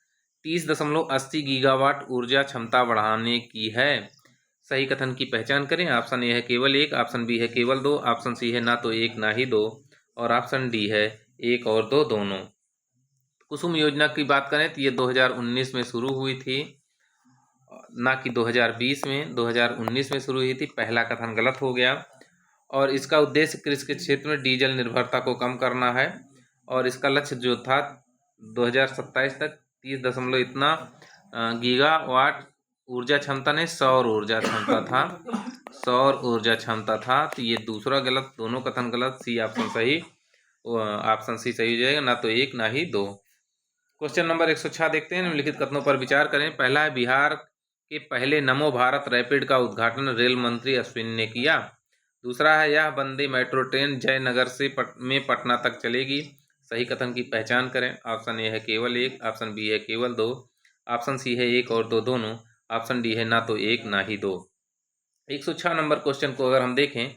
30.80 गीगावाट ऊर्जा क्षमता बढ़ाने की है। सही कथन की पहचान करें। ऑप्शन ए है केवल 1, ऑप्शन बी है केवल 2, ऑप्शन सी है ना तो 1 ना ही 2, और ऑप्शन डी है 1 और 2 दोनों। कुसुम योजना की बात करें तो ये 2019 में शुरू हुई थी, ना कि 2020 में। 2019 में शुरू हुई थी। पहला कथन गलत हो गया। और इसका उद्देश्य कृषि के क्षेत्र में डीजल निर्भरता को कम करना है। और इसका लक्ष्य जो था 2027 तक 30 दशमलव इतना गीगावाट ऊर्जा क्षमता नहीं, सौर ऊर्जा क्षमता था। सौर ऊर्जा क्षमता था। तो ये दूसरा गलत, दोनों कथन गलत। सी ऑप्शन सही, ऑप्शन सी सही हो जाएगा, ना तो 1 ना ही 2। क्वेश्चन नंबर 106 देखते हैं। निम्नलिखित कथनों पर विचार करें। पहला है बिहार के पहले नमो भारत रैपिड का उद्घाटन रेल मंत्री अश्विन ने किया। दूसरा है यह वंदे मेट्रो ट्रेन जयनगर से पटना तक चलेगी। सही कथन की पहचान करें। ऑप्शन ए है केवल 1, ऑप्शन बी है केवल 2, ऑप्शन सी है 1 और 2 दोनों, ऑप्शन डी है ना तो 1 ना ही 2। 106 नंबर क्वेश्चन को अगर हम देखें,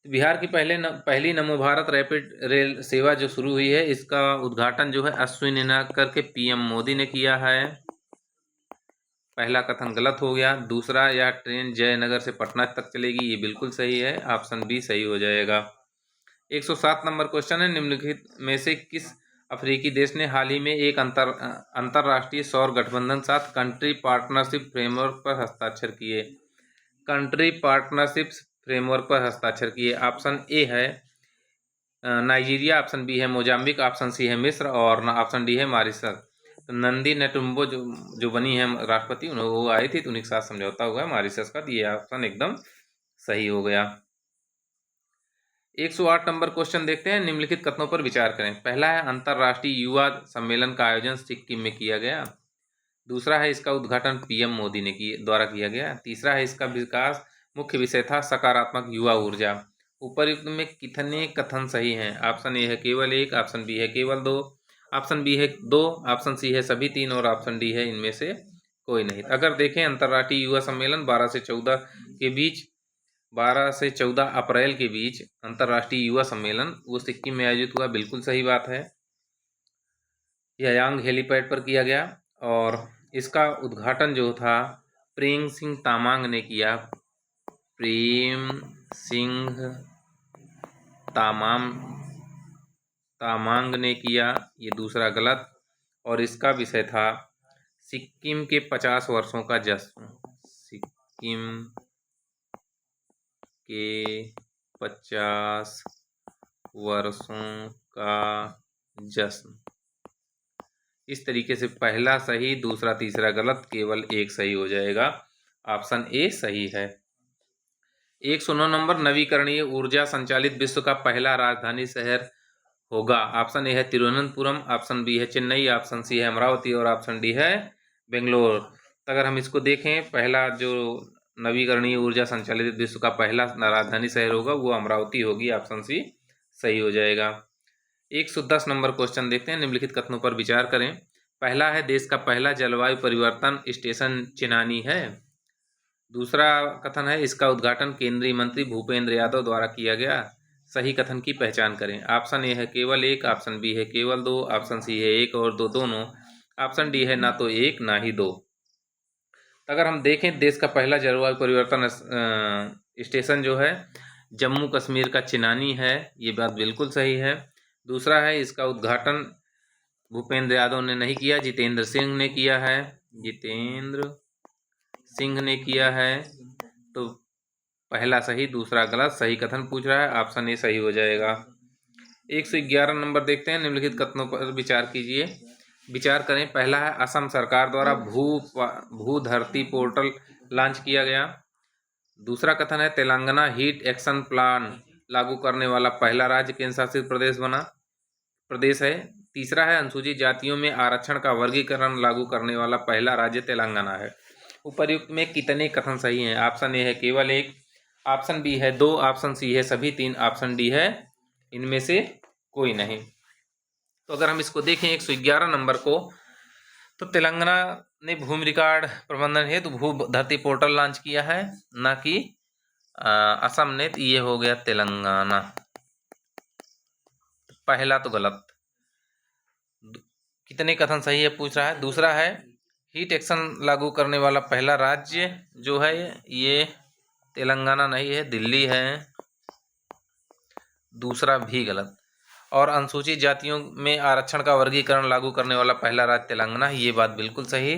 बिहार की पहली नमो भारत रैपिड रेल सेवा जो शुरू हुई है, इसका उद्घाटन जो है अश्विनी न करके पीएम मोदी ने किया है। पहला कथन गलत हो गया। दूसरा, यह ट्रेन जयनगर से पटना तक चलेगी, ये बिल्कुल सही है, ऑप्शन बी सही हो जाएगा। 107 नंबर क्वेश्चन है। निम्नलिखित में से किस अफ्रीकी देश ने हाल ही में एक अंतरराष्ट्रीय सौर गठबंधन साथ कंट्री पार्टनरशिप फ्रेमवर्क पर हस्ताक्षर किए। कंट्री पार्टनरशिप फ्रेमवर्क पर हस्ताक्षर किए। ऑप्शन ए है नाइजीरिया, ऑप्शन बी है मोजाम्बिक, ऑप्शन सी है मिस्र, और ऑप्शन डी है मॉरिशस। तो नंदी नेटुम्बो जो बनी है राष्ट्रपति, वो आई थी, तो उन्हीं के साथ समझौता हुआ है मॉरिशस का। ये ऑप्शन एकदम सही हो गया। 108 नंबर क्वेश्चन देखते हैं। निम्नलिखित कथनों पर विचार करें। पहला है अंतर्राष्ट्रीय युवा सम्मेलन का आयोजन सिक्किम में किया गया। दूसरा है इसका उद्घाटन पीएम मोदी ने द्वारा किया गया। तीसरा है इसका विकास मुख्य विषय था सकारात्मक युवा ऊर्जा। उपयुक्त में कितने कथन सही हैं? ऑप्शन ए है केवल 1, ऑप्शन बी है केवल 2, ऑप्शन बी है 2, ऑप्शन सी है सभी 3, और ऑप्शन डी है इनमें से कोई नहीं। अगर देखें अंतर्राष्ट्रीय युवा सम्मेलन 12 से 14 अप्रैल के बीच अंतर्राष्ट्रीय युवा सम्मेलन वो सिक्किम में आयोजित हुआ, बिल्कुल सही बात है। यांग हेलीपैड पर किया गया, और इसका उद्घाटन जो था प्रेम सिंह तामांग ने किया। प्रेम सिंह तामांग ने किया, ये दूसरा गलत। और इसका विषय था सिक्किम के 50 वर्षों का जश्न। सिक्किम के 50 वर्षों का जश्न। इस तरीके से पहला सही, दूसरा तीसरा गलत, केवल 1 सही हो जाएगा। ऑप्शन ए सही है। 109 नंबर नवीकरणीय ऊर्जा संचालित विश्व का पहला राजधानी शहर होगा। ऑप्शन ए है तिरुवनंतपुरम, ऑप्शन बी है चेन्नई, ऑप्शन सी है अमरावती, और ऑप्शन डी है बेंगलोर। तो अगर हम इसको देखें, पहला जो नवीकरणीय ऊर्जा संचालित विश्व का पहला राजधानी शहर होगा वो अमरावती होगी। ऑप्शन सी सही हो जाएगा। 110 नंबर क्वेश्चन देखते हैं। निम्नलिखित कथनों पर विचार करें। पहला है देश का पहला जलवायु परिवर्तन स्टेशन चिनानी है। दूसरा कथन है इसका उद्घाटन केंद्रीय मंत्री भूपेंद्र यादव द्वारा किया गया। सही कथन की पहचान करें। ऑप्शन ए है केवल 1, ऑप्शन बी है केवल 2, ऑप्शन सी है 1 और 2 दोनों, ऑप्शन डी है ना तो 1 ना ही 2। अगर हम देखें देश का पहला जलवायु परिवर्तन स्टेशन जो है जम्मू कश्मीर का चिनानी है, ये बात बिल्कुल सही है। दूसरा है इसका उद्घाटन भूपेंद्र यादव ने नहीं किया, जितेंद्र सिंह ने किया है, जितेंद्र सिंह ने किया है। तो पहला सही, दूसरा गलत। सही कथन पूछ रहा है, ऑप्शन ए सही हो जाएगा। 111 नंबर देखते हैं, निम्नलिखित कथनों पर विचार कीजिए। विचार करें। पहला है असम सरकार द्वारा भू धरती पोर्टल लॉन्च किया गया। दूसरा कथन है तेलंगाना हीट एक्शन प्लान लागू करने वाला पहला राज्य केंद्र शासित प्रदेश है। तीसरा है अनुसूचित जातियों में आरक्षण का वर्गीकरण लागू करने वाला पहला राज्य तेलंगाना है। उपर्युक्त में कितने कथन सही हैं? ऑप्शन ए है केवल एक, ऑप्शन बी है 2, ऑप्शन सी है सभी 3, ऑप्शन डी है इनमें से कोई नहीं। तो अगर हम इसको देखें 111 नंबर को, तो तेलंगाना ने भूमि रिकॉर्ड प्रबंधन हेतु भू धरती पोर्टल लॉन्च किया है, ना कि असम ने। तो ये हो गया तेलंगाना। पहला तो गलत। कितने कथन सही है पूछ रहा है। दूसरा है हीट एक्शन लागू करने वाला पहला राज्य जो है ये तेलंगाना नहीं है, दिल्ली है। दूसरा भी गलत। और अनुसूचित जातियों में आरक्षण का वर्गीकरण लागू करने वाला पहला राज्य तेलंगाना, ये बात बिल्कुल सही।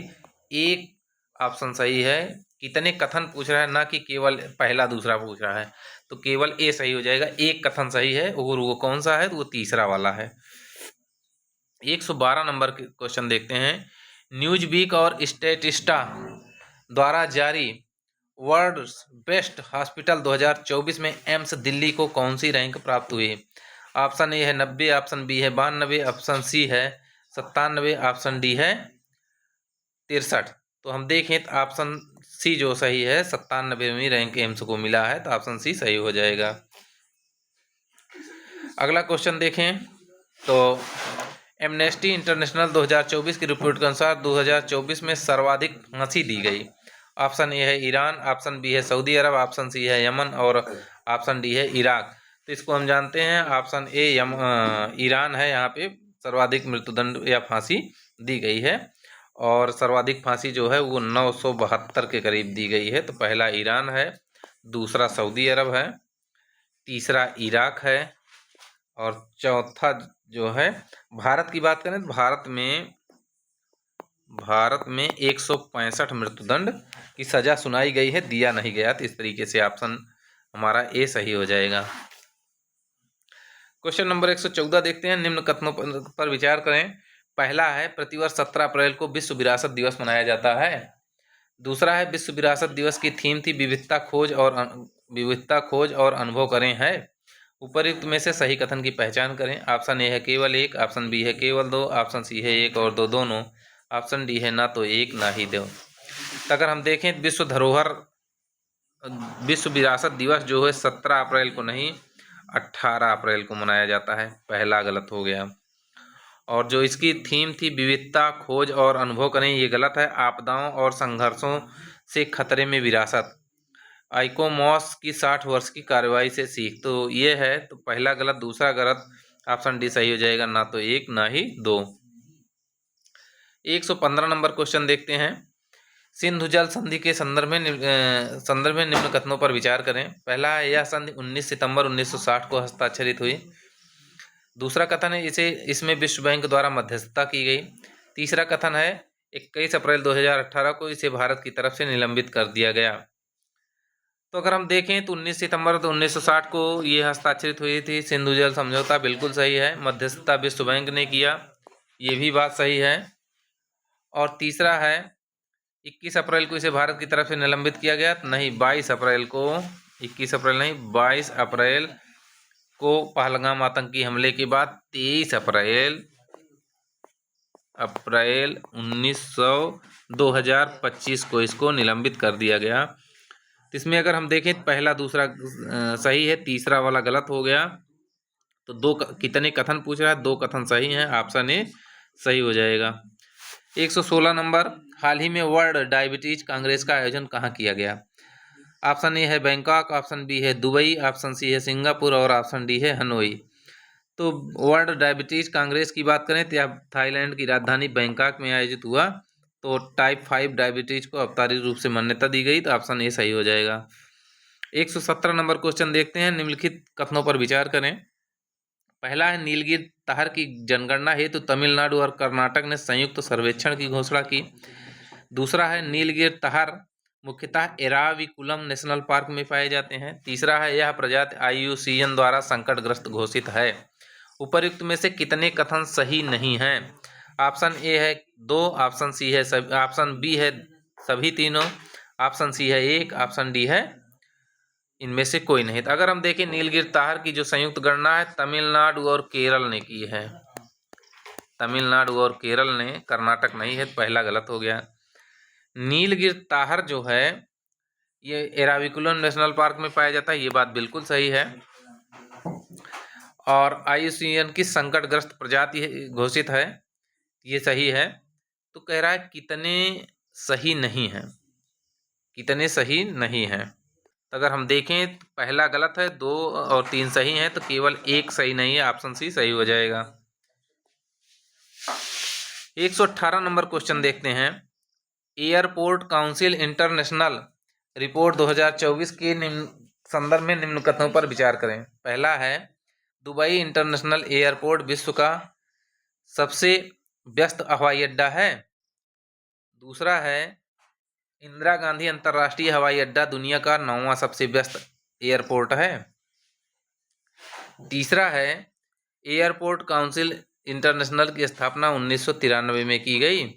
एक ऑप्शन सही है। कितने कथन पूछ रहा है, ना कि केवल पहला दूसरा पूछ रहा है। तो केवल ए सही हो जाएगा। एक कथन सही है और वो कौन सा है? तो वो तीसरा वाला है। 112 नंबर के क्वेश्चन देखते हैं। न्यूज वीक और स्टेटिस्टा द्वारा जारी वर्ल्ड बेस्ट हॉस्पिटल 2024 में एम्स दिल्ली को कौन सी रैंक प्राप्त हुई? ऑप्शन ए है 90, ऑप्शन बी है 92, ऑप्शन सी है 97, ऑप्शन डी है 63। तो हम देखें तो ऑप्शन सी जो सही है 97वीं रैंक एम्स को मिला है, तो ऑप्शन सी सही हो जाएगा। अगला क्वेश्चन देखें तो एमनेस्टी इंटरनेशनल 2024 की रिपोर्ट के अनुसार 2024 में सर्वाधिक फांसी दी गई। ऑप्शन ए है ईरान, ऑप्शन बी है सऊदी अरब, ऑप्शन सी है यमन और ऑप्शन डी है इराक। तो इसको हम जानते हैं ऑप्शन ए ईरान है। यहाँ पे सर्वाधिक मृत्युदंड या फांसी दी गई है और सर्वाधिक फांसी जो है वो 972 के करीब दी गई है। तो पहला ईरान है, दूसरा सऊदी अरब है, तीसरा इराक है और चौथा जो है भारत की बात करें तो भारत में 165 मृत्युदंड की सजा सुनाई गई है, दिया नहीं गया। तो इस तरीके से ऑप्शन हमारा ए सही हो जाएगा। क्वेश्चन नंबर 114 देखते हैं। निम्न कथनों पर विचार करें। पहला है प्रतिवर्ष 17 अप्रैल को विश्व विरासत दिवस मनाया जाता है। दूसरा है विश्व विरासत दिवस की थीम थी विविधता खोज और अनुभव करें है। उपयुक्त में से सही कथन की पहचान करें। ऑप्शन ए है केवल एक, ऑप्शन बी है केवल 2, ऑप्शन सी है 1 और 2 दोनों, ऑप्शन डी है ना तो 1 ना ही 2। तो अगर हम देखें विश्व विरासत दिवस जो है 17 अप्रैल को नहीं 18 अप्रैल को मनाया जाता है। पहला गलत हो गया। और जो इसकी थीम थी विविधता खोज और अनुभव करें, ये गलत है। आपदाओं और संघर्षों से खतरे में विरासत, आइकोमॉस की 60 वर्ष की कार्रवाई से सीख, तो ये है। तो पहला गलत, दूसरा गलत, ऑप्शन डी सही हो जाएगा, ना तो 1 ना ही 2। 115 नंबर क्वेश्चन देखते हैं। सिंधु जल संधि के संदर्भ में निम्न कथनों पर विचार करें। पहला है यह संधि 19 सितंबर 1960 को हस्ताक्षरित हुई। दूसरा कथन है इसमें विश्व बैंक द्वारा मध्यस्थता की गई। तीसरा कथन है 21 अप्रैल 2018 को इसे भारत की तरफ से निलंबित कर दिया गया। तो अगर हम देखें तो 19 सितंबर 1960 को ये हस्ताक्षरित हुई थी सिंधु जल समझौता, बिल्कुल सही है। मध्यस्थता विश्व बैंक ने किया, ये भी बात सही है। और तीसरा है 21 अप्रैल को इसे भारत की तरफ से निलंबित किया गया, नहीं 22 अप्रैल को, 21 अप्रैल नहीं 22 अप्रैल को पहलगाम आतंकी हमले के बाद 23 अप्रैल 2025 को इसको निलंबित कर दिया गया। तो इसमें अगर हम देखें पहला दूसरा सही है, तीसरा वाला गलत हो गया। तो कितने कथन पूछ रहा है? 2 कथन सही हैं, ऑप्शन ए सही हो जाएगा। 116 नंबर, हाल ही में वर्ल्ड डायबिटीज कांग्रेस का आयोजन कहाँ किया गया? ऑप्शन ए है बैंकॉक, ऑप्शन बी है दुबई, ऑप्शन सी है सिंगापुर और ऑप्शन डी है हनोई। तो वर्ल्ड डायबिटीज कांग्रेस की बात करें तो यह थाईलैंड की राजधानी बैंकॉक में आयोजित हुआ। तो टाइप 5 डायबिटीज को औपचारिक रूप से मान्यता दी गई, तो ऑप्शन ए सही हो जाएगा। 117 नंबर क्वेश्चन देखते हैं। निम्नलिखित कथनों पर विचार करें। पहला है नीलगिरी तहर की जनगणना हेतु तमिलनाडु और कर्नाटक ने संयुक्त सर्वेक्षण की घोषणा की। दूसरा है नीलगिरी तहर मुख्यतः एराविकुलम नेशनल पार्क में पाए जाते हैं। तीसरा है यह प्रजाति IUCN द्वारा संकटग्रस्त घोषित है। उपर्युक्त में से कितने कथन सही नहीं हैं? ऑप्शन ए है 2, ऑप्शन सी है सब, ऑप्शन बी है सभी तीनों, ऑप्शन सी है 1, ऑप्शन डी है इनमें से कोई नहीं। तो अगर हम देखें नीलगिरी ताहर की जो संयुक्त गणना है तमिलनाडु और केरल ने की है, तमिलनाडु और केरल ने, कर्नाटक नहीं है, पहला गलत हो गया। नीलगिरी ताहर जो है ये एराविकुलम नेशनल पार्क में पाया जाता है, ये बात बिल्कुल सही है। और IUCN की संकटग्रस्त प्रजाति घोषित है, ये सही है। तो कह रहा है कितने सही नहीं है, कितने सही नहीं है। तो अगर हम देखें तो पहला गलत है, 2 और 3 सही हैं, तो केवल 1 सही नहीं है, ऑप्शन सी सही हो जाएगा। 118 नंबर क्वेश्चन देखते हैं। एयरपोर्ट काउंसिल इंटरनेशनल रिपोर्ट 2024 के संदर्भ में निम्न कथनों पर विचार करें। पहला है दुबई इंटरनेशनल एयरपोर्ट विश्व का सबसे व्यस्त हवाई अड्डा है। दूसरा है इंदिरा गांधी अंतर्राष्ट्रीय हवाई अड्डा दुनिया का 9वां सबसे व्यस्त एयरपोर्ट है। तीसरा है एयरपोर्ट काउंसिल इंटरनेशनल की स्थापना 1993 में की गई।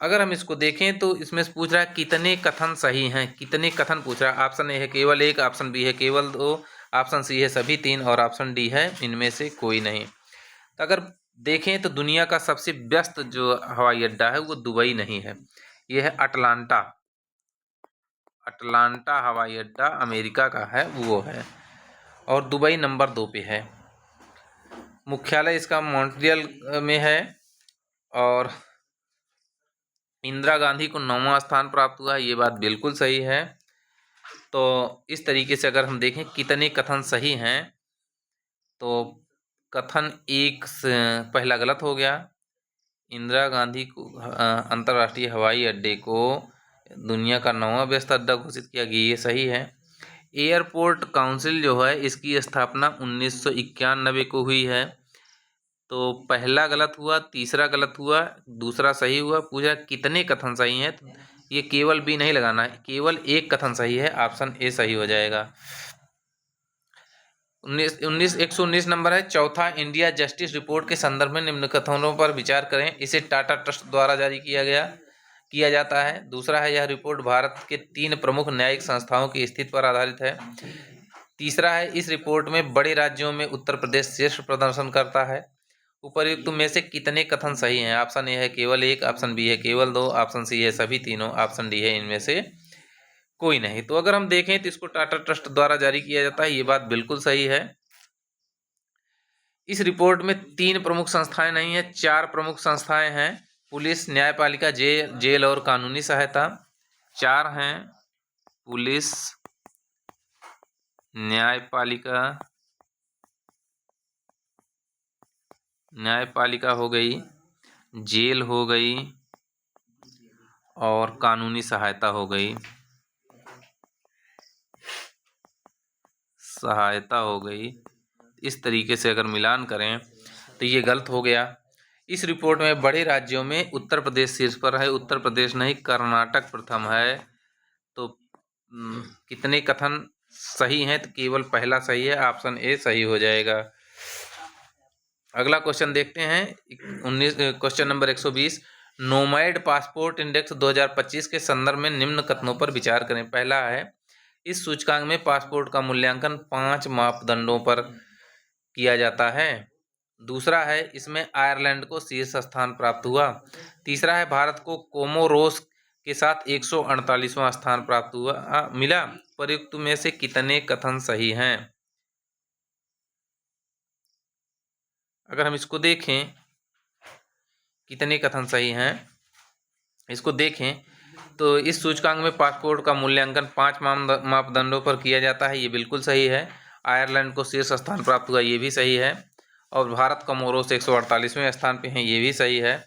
अगर हम इसको देखें तो इसमें से पूछ रहा है कितने कथन सही हैं, कितने कथन पूछ रहा है। ऑप्शन ए है केवल 1, ऑप्शन बी है केवल 2, ऑप्शन सी है सभी 3 और ऑप्शन डी है इनमें से कोई नहीं। तो अगर देखें तो दुनिया का सबसे व्यस्त जो हवाई अड्डा है वो दुबई नहीं है, ये है अटलांटा। अटलांटा हवाई अड्डा अमेरिका का है, वो है, और दुबई नंबर 2 पे है। मुख्यालय इसका मॉन्ट्रियल में है और इंदिरा गांधी को 9वां स्थान प्राप्त हुआ, ये बात बिल्कुल सही है। तो इस तरीके से अगर हम देखें कितने कथन सही हैं तो कथन 1 से पहला गलत हो गया। इंदिरा गांधी को अंतर्राष्ट्रीय हवाई अड्डे को दुनिया का 9वां व्यस्त अड्डा घोषित किया गया, ये सही है। एयरपोर्ट काउंसिल जो है इसकी स्थापना 1991 को हुई है, तो पहला गलत हुआ, तीसरा गलत हुआ, दूसरा सही हुआ। पूछा कितने कथन सही हैं, तो ये केवल भी नहीं लगाना है, केवल 1 कथन सही है, ऑप्शन ए सही हो जाएगा। 119 नंबर है चौथा इंडिया जस्टिस रिपोर्ट के संदर्भ में निम्न कथनों पर विचार करें। इसे टाटा ट्रस्ट द्वारा जारी किया जाता है। दूसरा है यह रिपोर्ट भारत के 3 प्रमुख न्यायिक संस्थाओं की स्थिति पर आधारित है। तीसरा है इस रिपोर्ट में बड़े राज्यों में उत्तर प्रदेश शीर्ष प्रदर्शन करता है। उपर्युक्त में से कितने कथन सही हैं? ऑप्शन ए है केवल 1, ऑप्शन बी है केवल 2, ऑप्शन सी है सभी तीनों, ऑप्शन डी है इनमें से कोई नहीं। तो अगर हम देखें तो इसको टाटा ट्रस्ट द्वारा जारी किया जाता है, ये बात बिल्कुल सही है। इस रिपोर्ट में 3 प्रमुख संस्थाएं नहीं है, 4 प्रमुख संस्थाएं हैं। पुलिस, न्यायपालिका, जेल और कानूनी सहायता। 4 हैं, पुलिस, न्यायपालिका हो गई, जेल हो गई और कानूनी सहायता हो गई, इस तरीके से अगर मिलान करें तो ये गलत हो गया। इस रिपोर्ट में बड़े राज्यों में उत्तर प्रदेश शीर्ष पर है, उत्तर प्रदेश नहीं कर्नाटक प्रथम है। तो कितने कथन सही हैं? तो केवल पहला सही है, ऑप्शन ए सही हो जाएगा। अगला क्वेश्चन देखते हैं। Question number 120 nomad passport index 2025 के संदर्भ में निम्न कथनों पर विचार करें। पहला है इस सूचकांक में पासपोर्ट का मूल्यांकन 5 मापदंडों पर किया जाता है। दूसरा है इसमें आयरलैंड को शीर्ष स्थान प्राप्त हुआ। तीसरा है भारत को कोमोरोस के साथ 148वां स्थान प्राप्त मिला। प्रयुक्त में से कितने कथन सही हैं? अगर हम इसको देखें कितने कथन सही हैं, इसको देखें तो इस सूचकांक में पासपोर्ट का मूल्यांकन 5 मापदंडों पर किया जाता है, ये बिल्कुल सही है। आयरलैंड को शीर्ष स्थान प्राप्त हुआ, ये भी सही है। और भारत कोमोरोस 148वें स्थान पे हैं, ये भी सही है।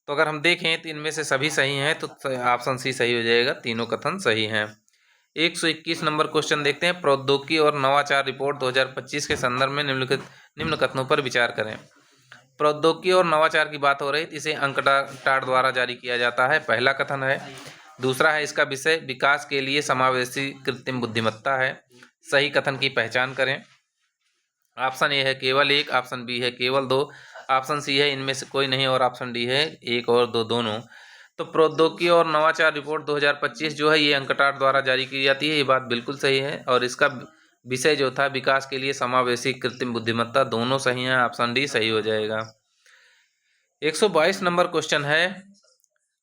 तो अगर हम देखें तो इनमें से सभी सही हैं, तो ऑप्शन सी सही हो जाएगा, तीनों कथन सही हैं। 121 नंबर क्वेश्चन देखते हैं। प्रौद्योगिकी और नवाचार रिपोर्ट 2025 के संदर्भ में निम्न कथनों पर विचार करें। प्रौद्योगिकी और नवाचार की बात हो रही है, इसे अंकटाड द्वारा जारी किया जाता है, पहला कथन है। दूसरा है इसका विषय विकास के लिए समावेशी कृत्रिम बुद्धिमत्ता है। सही कथन की पहचान करें। ऑप्शन ए है केवल एक, ऑप्शन बी है केवल दो, ऑप्शन सी है इनमें से कोई नहीं और ऑप्शन डी है एक और दो दोनों। तो प्रौद्योगिकी और नवाचार रिपोर्ट 2025 जो है ये अंकटाड द्वारा जारी की जाती है, ये बात बिल्कुल सही है। और इसका विषय जो था विकास के लिए समावेशी कृत्रिम बुद्धिमत्ता, दोनों सही हैं, ऑप्शन डी सही हो जाएगा। 122 नंबर क्वेश्चन है,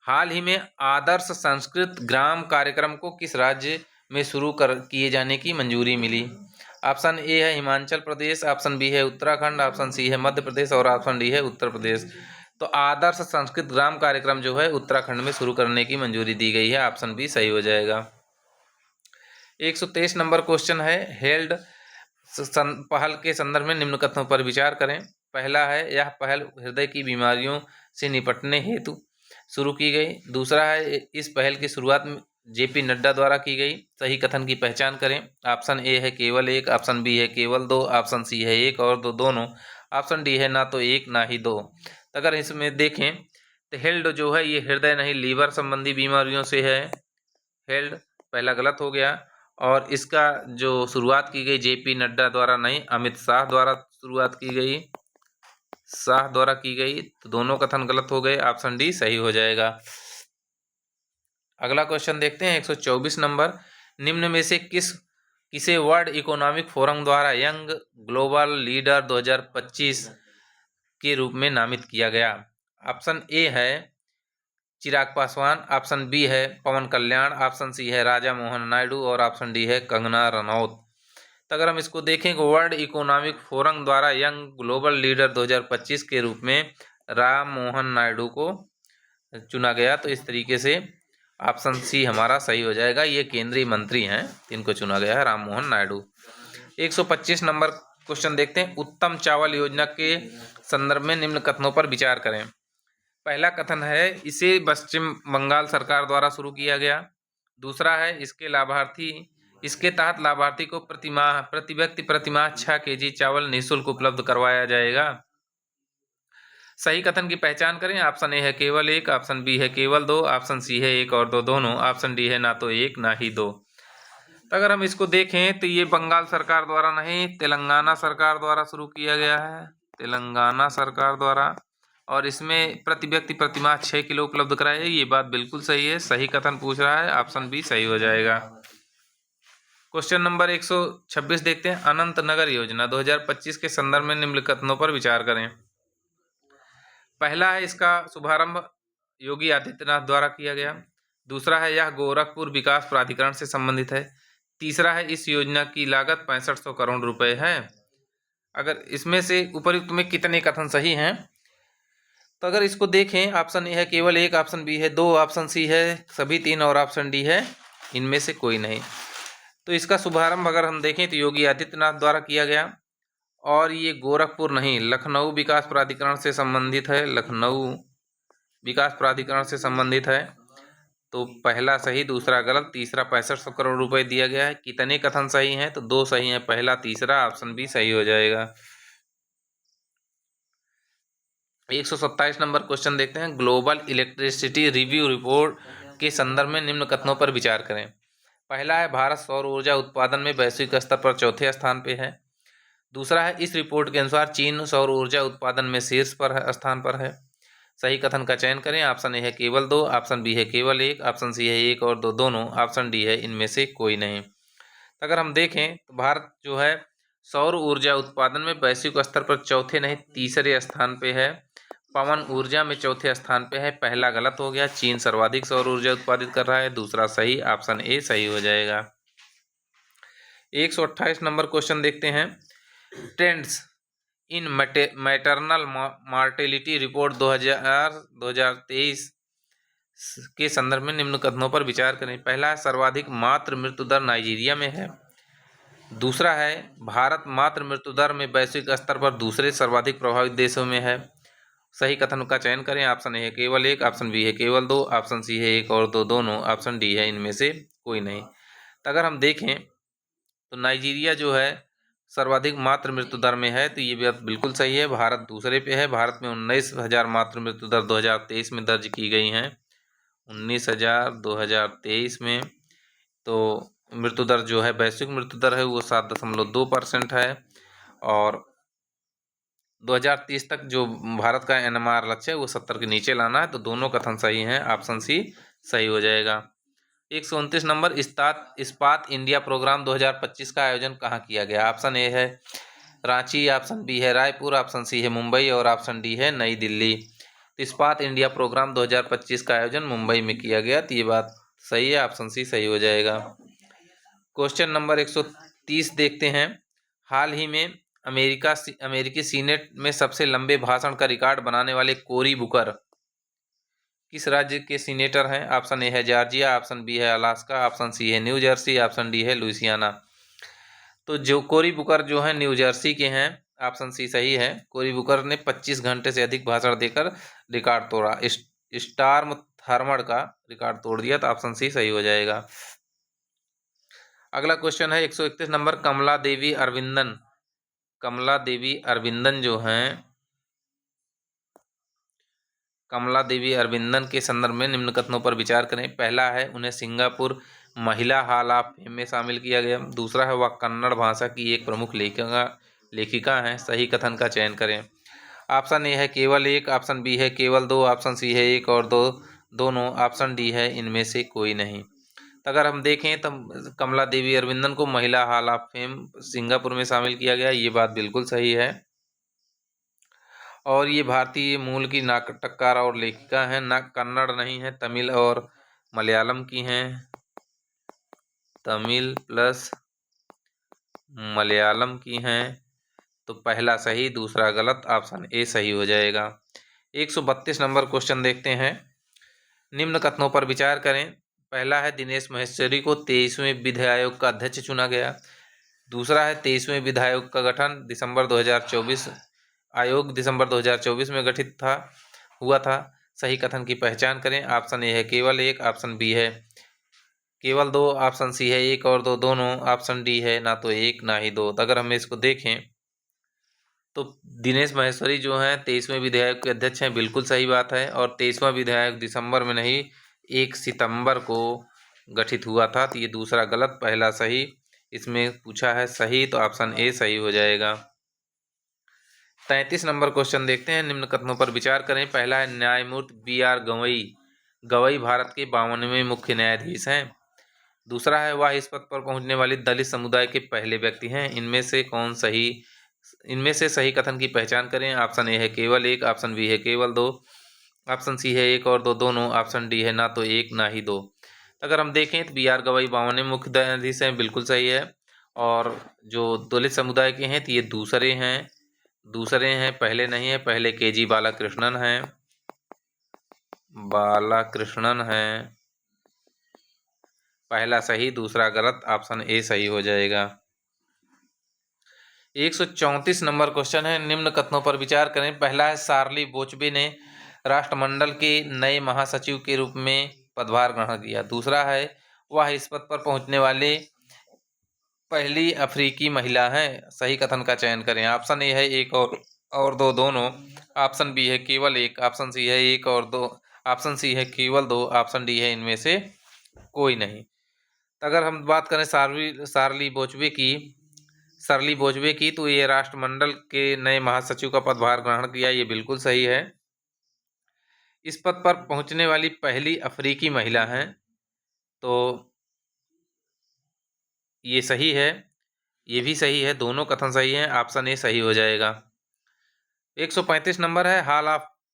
हाल ही में आदर्श संस्कृत ग्राम कार्यक्रम को किस राज्य में शुरू किए जाने की मंजूरी मिली। ऑप्शन ए है हिमाचल प्रदेश, ऑप्शन बी है उत्तराखंड, ऑप्शन सी है मध्य प्रदेश और ऑप्शन डी है उत्तर प्रदेश। तो आदर्श संस्कृत ग्राम कार्यक्रम जो है उत्तराखंड में शुरू करने की मंजूरी दी गई है, ऑप्शन बी सही हो जाएगा। 123 नंबर क्वेश्चन है, हेल्ड पहल के संदर्भ में निम्न कथनों पर विचार करें। पहला है यह पहल हृदय की बीमारियों से निपटने हेतु शुरू की गई। दूसरा है इस पहल की शुरुआत जेपी नड्डा द्वारा की गई। सही कथन की पहचान करें। ऑप्शन ए है केवल एक, ऑप्शन बी है केवल दो, ऑप्शन सी है एक और दो दोनों, ऑप्शन डी है ना तो एक ना ही दो। तो अगर इसमें देखें तो हेल्ड जो है ये हृदय नहीं लीवर संबंधी बीमारियों से है। हेल्ड पहला गलत हो गया। और इसका जो शुरुआत की गई जेपी नड्डा द्वारा नहीं, अमित शाह द्वारा शुरुआत की गई, शाह द्वारा की गई। तो दोनों कथन गलत हो गए, ऑप्शन डी सही हो जाएगा। अगला क्वेश्चन देखते हैं 124 नंबर, निम्न में से किसे वर्ल्ड इकोनॉमिक फोरम द्वारा यंग ग्लोबल लीडर 2025 के रूप में नामित किया गया। ऑप्शन ए है चिराग पासवान, ऑप्शन बी है पवन कल्याण, ऑप्शन सी है राजा मोहन नायडू और ऑप्शन डी है कंगना रनौत। तो अगर हम इसको देखें कि वर्ल्ड इकोनॉमिक फोरम द्वारा यंग ग्लोबल लीडर 2025 के रूप में राम मोहन नायडू को चुना गया, तो इस तरीके से ऑप्शन सी हमारा सही हो जाएगा। ये केंद्रीय मंत्री हैं, इनको चुना गया है राम मोहन नायडू। 125 नंबर क्वेश्चन देखते हैं, उत्तम चावल योजना के संदर्भ में निम्न कथनों पर विचार करें। पहला कथन है इसे पश्चिम बंगाल सरकार द्वारा शुरू किया गया। दूसरा है इसके तहत लाभार्थी को प्रति व्यक्ति प्रतिमाह 6 kg चावल निःशुल्क उपलब्ध करवाया जाएगा। सही कथन की पहचान करें। ऑप्शन ए है केवल एक, ऑप्शन बी है केवल दो, ऑप्शन सी है एक और दो दोनों, ऑप्शन डी है ना तो एक ना ही दो। तो अगर हम इसको देखें तो ये बंगाल सरकार द्वारा नहीं, तेलंगाना सरकार द्वारा शुरू किया गया है, तेलंगाना सरकार द्वारा। और इसमें प्रति व्यक्ति प्रतिमाह 6 किलो उपलब्ध कराया, ये बात बिल्कुल सही है। सही कथन पूछ रहा है, ऑप्शन बी सही हो जाएगा। क्वेश्चन नंबर 126 देखते हैं, अनंत नगर योजना 2025 के संदर्भ में निम्न कथनों पर विचार करें। पहला है इसका शुभारंभ योगी आदित्यनाथ द्वारा किया गया। दूसरा है यह गोरखपुर विकास प्राधिकरण से संबंधित है। तीसरा है इस योजना की लागत 6500 करोड़ रुपए है। अगर इसमें से उपयुक्त में कितने कथन सही हैं, तो अगर इसको देखें, ऑप्शन ए है केवल एक, ऑप्शन बी है दो, ऑप्शन सी है सभी तीन और ऑप्शन डी है इनमें से कोई नहीं। तो इसका शुभारंभ अगर हम देखें तो योगी आदित्यनाथ द्वारा किया गया। और ये गोरखपुर नहीं, लखनऊ विकास प्राधिकरण से संबंधित है, लखनऊ विकास प्राधिकरण से संबंधित है। तो पहला सही, दूसरा गलत, तीसरा 6500 करोड़ रुपए दिया गया है। कितने कथन सही हैं, तो दो सही हैं, पहला तीसरा, ऑप्शन बी सही हो जाएगा। 127 नंबर क्वेश्चन देखते हैं, ग्लोबल इलेक्ट्रिसिटी रिव्यू रिपोर्ट के संदर्भ में निम्न कथनों पर विचार करें। पहला है भारत सौर ऊर्जा उत्पादन में वैश्विक स्तर पर चौथे स्थान पे है। दूसरा है इस रिपोर्ट के अनुसार चीन सौर ऊर्जा उत्पादन में शीर्ष पर स्थान पर है। सही कथन का चयन करें। ऑप्शन ए है केवल दो, ऑप्शन बी है केवल एक, ऑप्शन सी है एक और दो दोनों, ऑप्शन डी है इनमें से कोई नहीं। तो अगर हम देखें तो भारत जो है सौर ऊर्जा उत्पादन में वैश्विक स्तर पर चौथे नहीं तीसरे स्थान पे है। पवन ऊर्जा में चौथे स्थान पे है, पहला गलत हो गया, चीन सर्वाधिक सौर ऊर्जा उत्पादित कर रहा है, दूसरा सही, ऑप्शन ए सही हो जाएगा। 128 नंबर क्वेश्चन देखते हैं, trends in maternal mortality report 2023 के संदर्भ में निम्न कथनों पर विचार करें। पहला है सर्वाधिक मातृ मृत्यु दर नाइजीरिया में है। दूसरा है भारत मातृ मृत्यु दर में वैश्विक स्तर पर दूसरे सर्वाधिक प्रभावित देशों में है। सही कथन का चयन करें। ऑप्शन ए है केवल एक, ऑप्शन बी है केवल दो, ऑप्शन सी है एक और दो दोनों, ऑप्शन डी है इनमें से कोई नहीं। तो अगर हम देखें तो नाइजीरिया जो है सर्वाधिक मातृ मृत्यु दर में है, तो ये बात बिल्कुल सही है। भारत दूसरे पे है। भारत में 19,000 मातृ मृत्यु दर 2023 में दर्ज की गई हैं। 19,000 2023 में। तो मृत्यु दर जो है, वैश्विक मृत्यु दर है वो 7.2% है। और 2030 तक जो भारत का NMR लक्ष्य है वो 70 के नीचे लाना है। तो दोनों कथन सही हैं, ऑप्शन सी सही हो जाएगा। 129 नंबर, इस्पात इंडिया प्रोग्राम 2025 का आयोजन कहाँ किया गया? ऑप्शन ए है रांची, ऑप्शन बी है रायपुर, ऑप्शन सी है मुंबई और ऑप्शन डी है नई दिल्ली। तो इस्पात इंडिया प्रोग्राम 2025 का आयोजन मुंबई में किया गया। तो ये बात सही है, ऑप्शन सी सही हो जाएगा। क्वेश्चन नंबर 130 देखते हैं। हाल ही में अमेरिकी सीनेट में सबसे लंबे भाषण का रिकॉर्ड बनाने वाले कोरी बुकर किस राज्य के सीनेटर हैं? ऑप्शन ए है जॉर्जिया, ऑप्शन बी है अलास्का, ऑप्शन सी है न्यू जर्सी, ऑप्शन डी है लुइसियाना। तो जो कोरी बुकर जो है न्यू जर्सी के हैं, ऑप्शन सी सही है। कोरी बुकर ने 25 घंटे से अधिक भाषण देकर रिकॉर्ड तोड़ा। स्टॉर्म थर्मर का रिकॉर्ड तोड़ दिया। तो ऑप्शन सी सही हो जाएगा। अगला क्वेश्चन है 131 नंबर, कमला देवी अरविंदन जो हैं, कमला देवी अरविंदन के संदर्भ में निम्न कथनों पर विचार करें। पहला है, उन्हें सिंगापुर महिला हॉल ऑफ फेम में शामिल किया गया। दूसरा है, वह कन्नड़ भाषा की एक प्रमुख लेखिका हैं। सही कथन का चयन करें। ऑप्शन ए है केवल एक, ऑप्शन बी है केवल दो, ऑप्शन सी है एक और दो दोनों, ऑप्शन डी है इनमें से कोई नहीं। तो अगर हम देखें तो कमला देवी अरविंदन को महिला हॉल ऑफ फेम सिंगापुर में शामिल किया गया। ये बात बिल्कुल सही है। और ये भारतीय मूल की नाटककार और लेखिका हैं, ना कन्नड़ नहीं है, तमिल और मलयालम की हैं। तमिल प्लस मलयालम की हैं। तो पहला सही, दूसरा गलत, ऑप्शन ए सही हो जाएगा। 132 नंबर क्वेश्चन देखते हैं। निम्न कथनों पर विचार करें। पहला है, दिनेश माहेश्वरी को 23वें विधि आयोग का अध्यक्ष चुना गया। दूसरा है, 23वें विधि आयोग का गठन दिसंबर 2024 में गठित हुआ था। सही कथन की पहचान करें। ऑप्शन ए है केवल एक, ऑप्शन बी है केवल दो, ऑप्शन सी है एक और दो दोनों, ऑप्शन डी है ना तो एक ना ही दो। तो अगर हम इसको देखें तो दिनेश माहेश्वरी जो हैं 23वें विधि आयोग के अध्यक्ष हैं, बिल्कुल सही बात है। और 23वां विधि आयोग दिसंबर में नहीं, 1 सितंबर को गठित हुआ था। तो ये दूसरा गलत, पहला सही। इसमें पूछा है सही, तो ऑप्शन ए सही हो जाएगा। 33 नंबर क्वेश्चन देखते हैं। निम्न कथनों पर विचार करें। पहला है, न्यायमूर्ति BR गवई भारत के 52वें मुख्य न्यायाधीश हैं। दूसरा है, वह इस पद पर पहुंचने वाले दलित समुदाय के पहले व्यक्ति हैं। इनमें से सही कथन की पहचान करें। ऑप्शन ए है केवल एक, ऑप्शन बी है केवल दो, ऑप्शन सी है एक और दो दोनों, ऑप्शन डी है ना तो एक ना ही दो। अगर हम देखें तो BR गवई 52वें मुख्य न्यायाधीश हैं, बिल्कुल सही है। और जो दलित समुदाय के हैं तो ये दूसरे हैं, पहले नहीं है। पहले KG बालाकृष्णन हैं। पहला सही, दूसरा गलत, ऑप्शन ए सही हो जाएगा। 134 नंबर क्वेश्चन है। निम्न कथनों पर विचार करें। पहला है, शार्ली बोचबे ने राष्ट्रमंडल के नए महासचिव के रूप में पदभार ग्रहण किया। दूसरा है, वह इस पद पर पहुंचने वाले पहली अफ्रीकी महिला हैं। सही कथन का चयन करें। ऑप्शन ए है एक और दो दोनों, ऑप्शन बी है केवल एक, ऑप्शन सी है एक और दो, ऑप्शन सी है केवल दो, ऑप्शन डी है इनमें से कोई नहीं। अगर हम बात करें शार्ली बोचबे की तो ये राष्ट्रमंडल के नए महासचिव का पदभार ग्रहण किया। ये बिल्कुल सही है। इस पद पर पहुंचने वाली पहली अफ्रीकी महिला हैं। तो ये सही है, ये भी सही है, दोनों कथन सही हैं, ऑप्शन ए सही हो जाएगा। 135 नंबर है।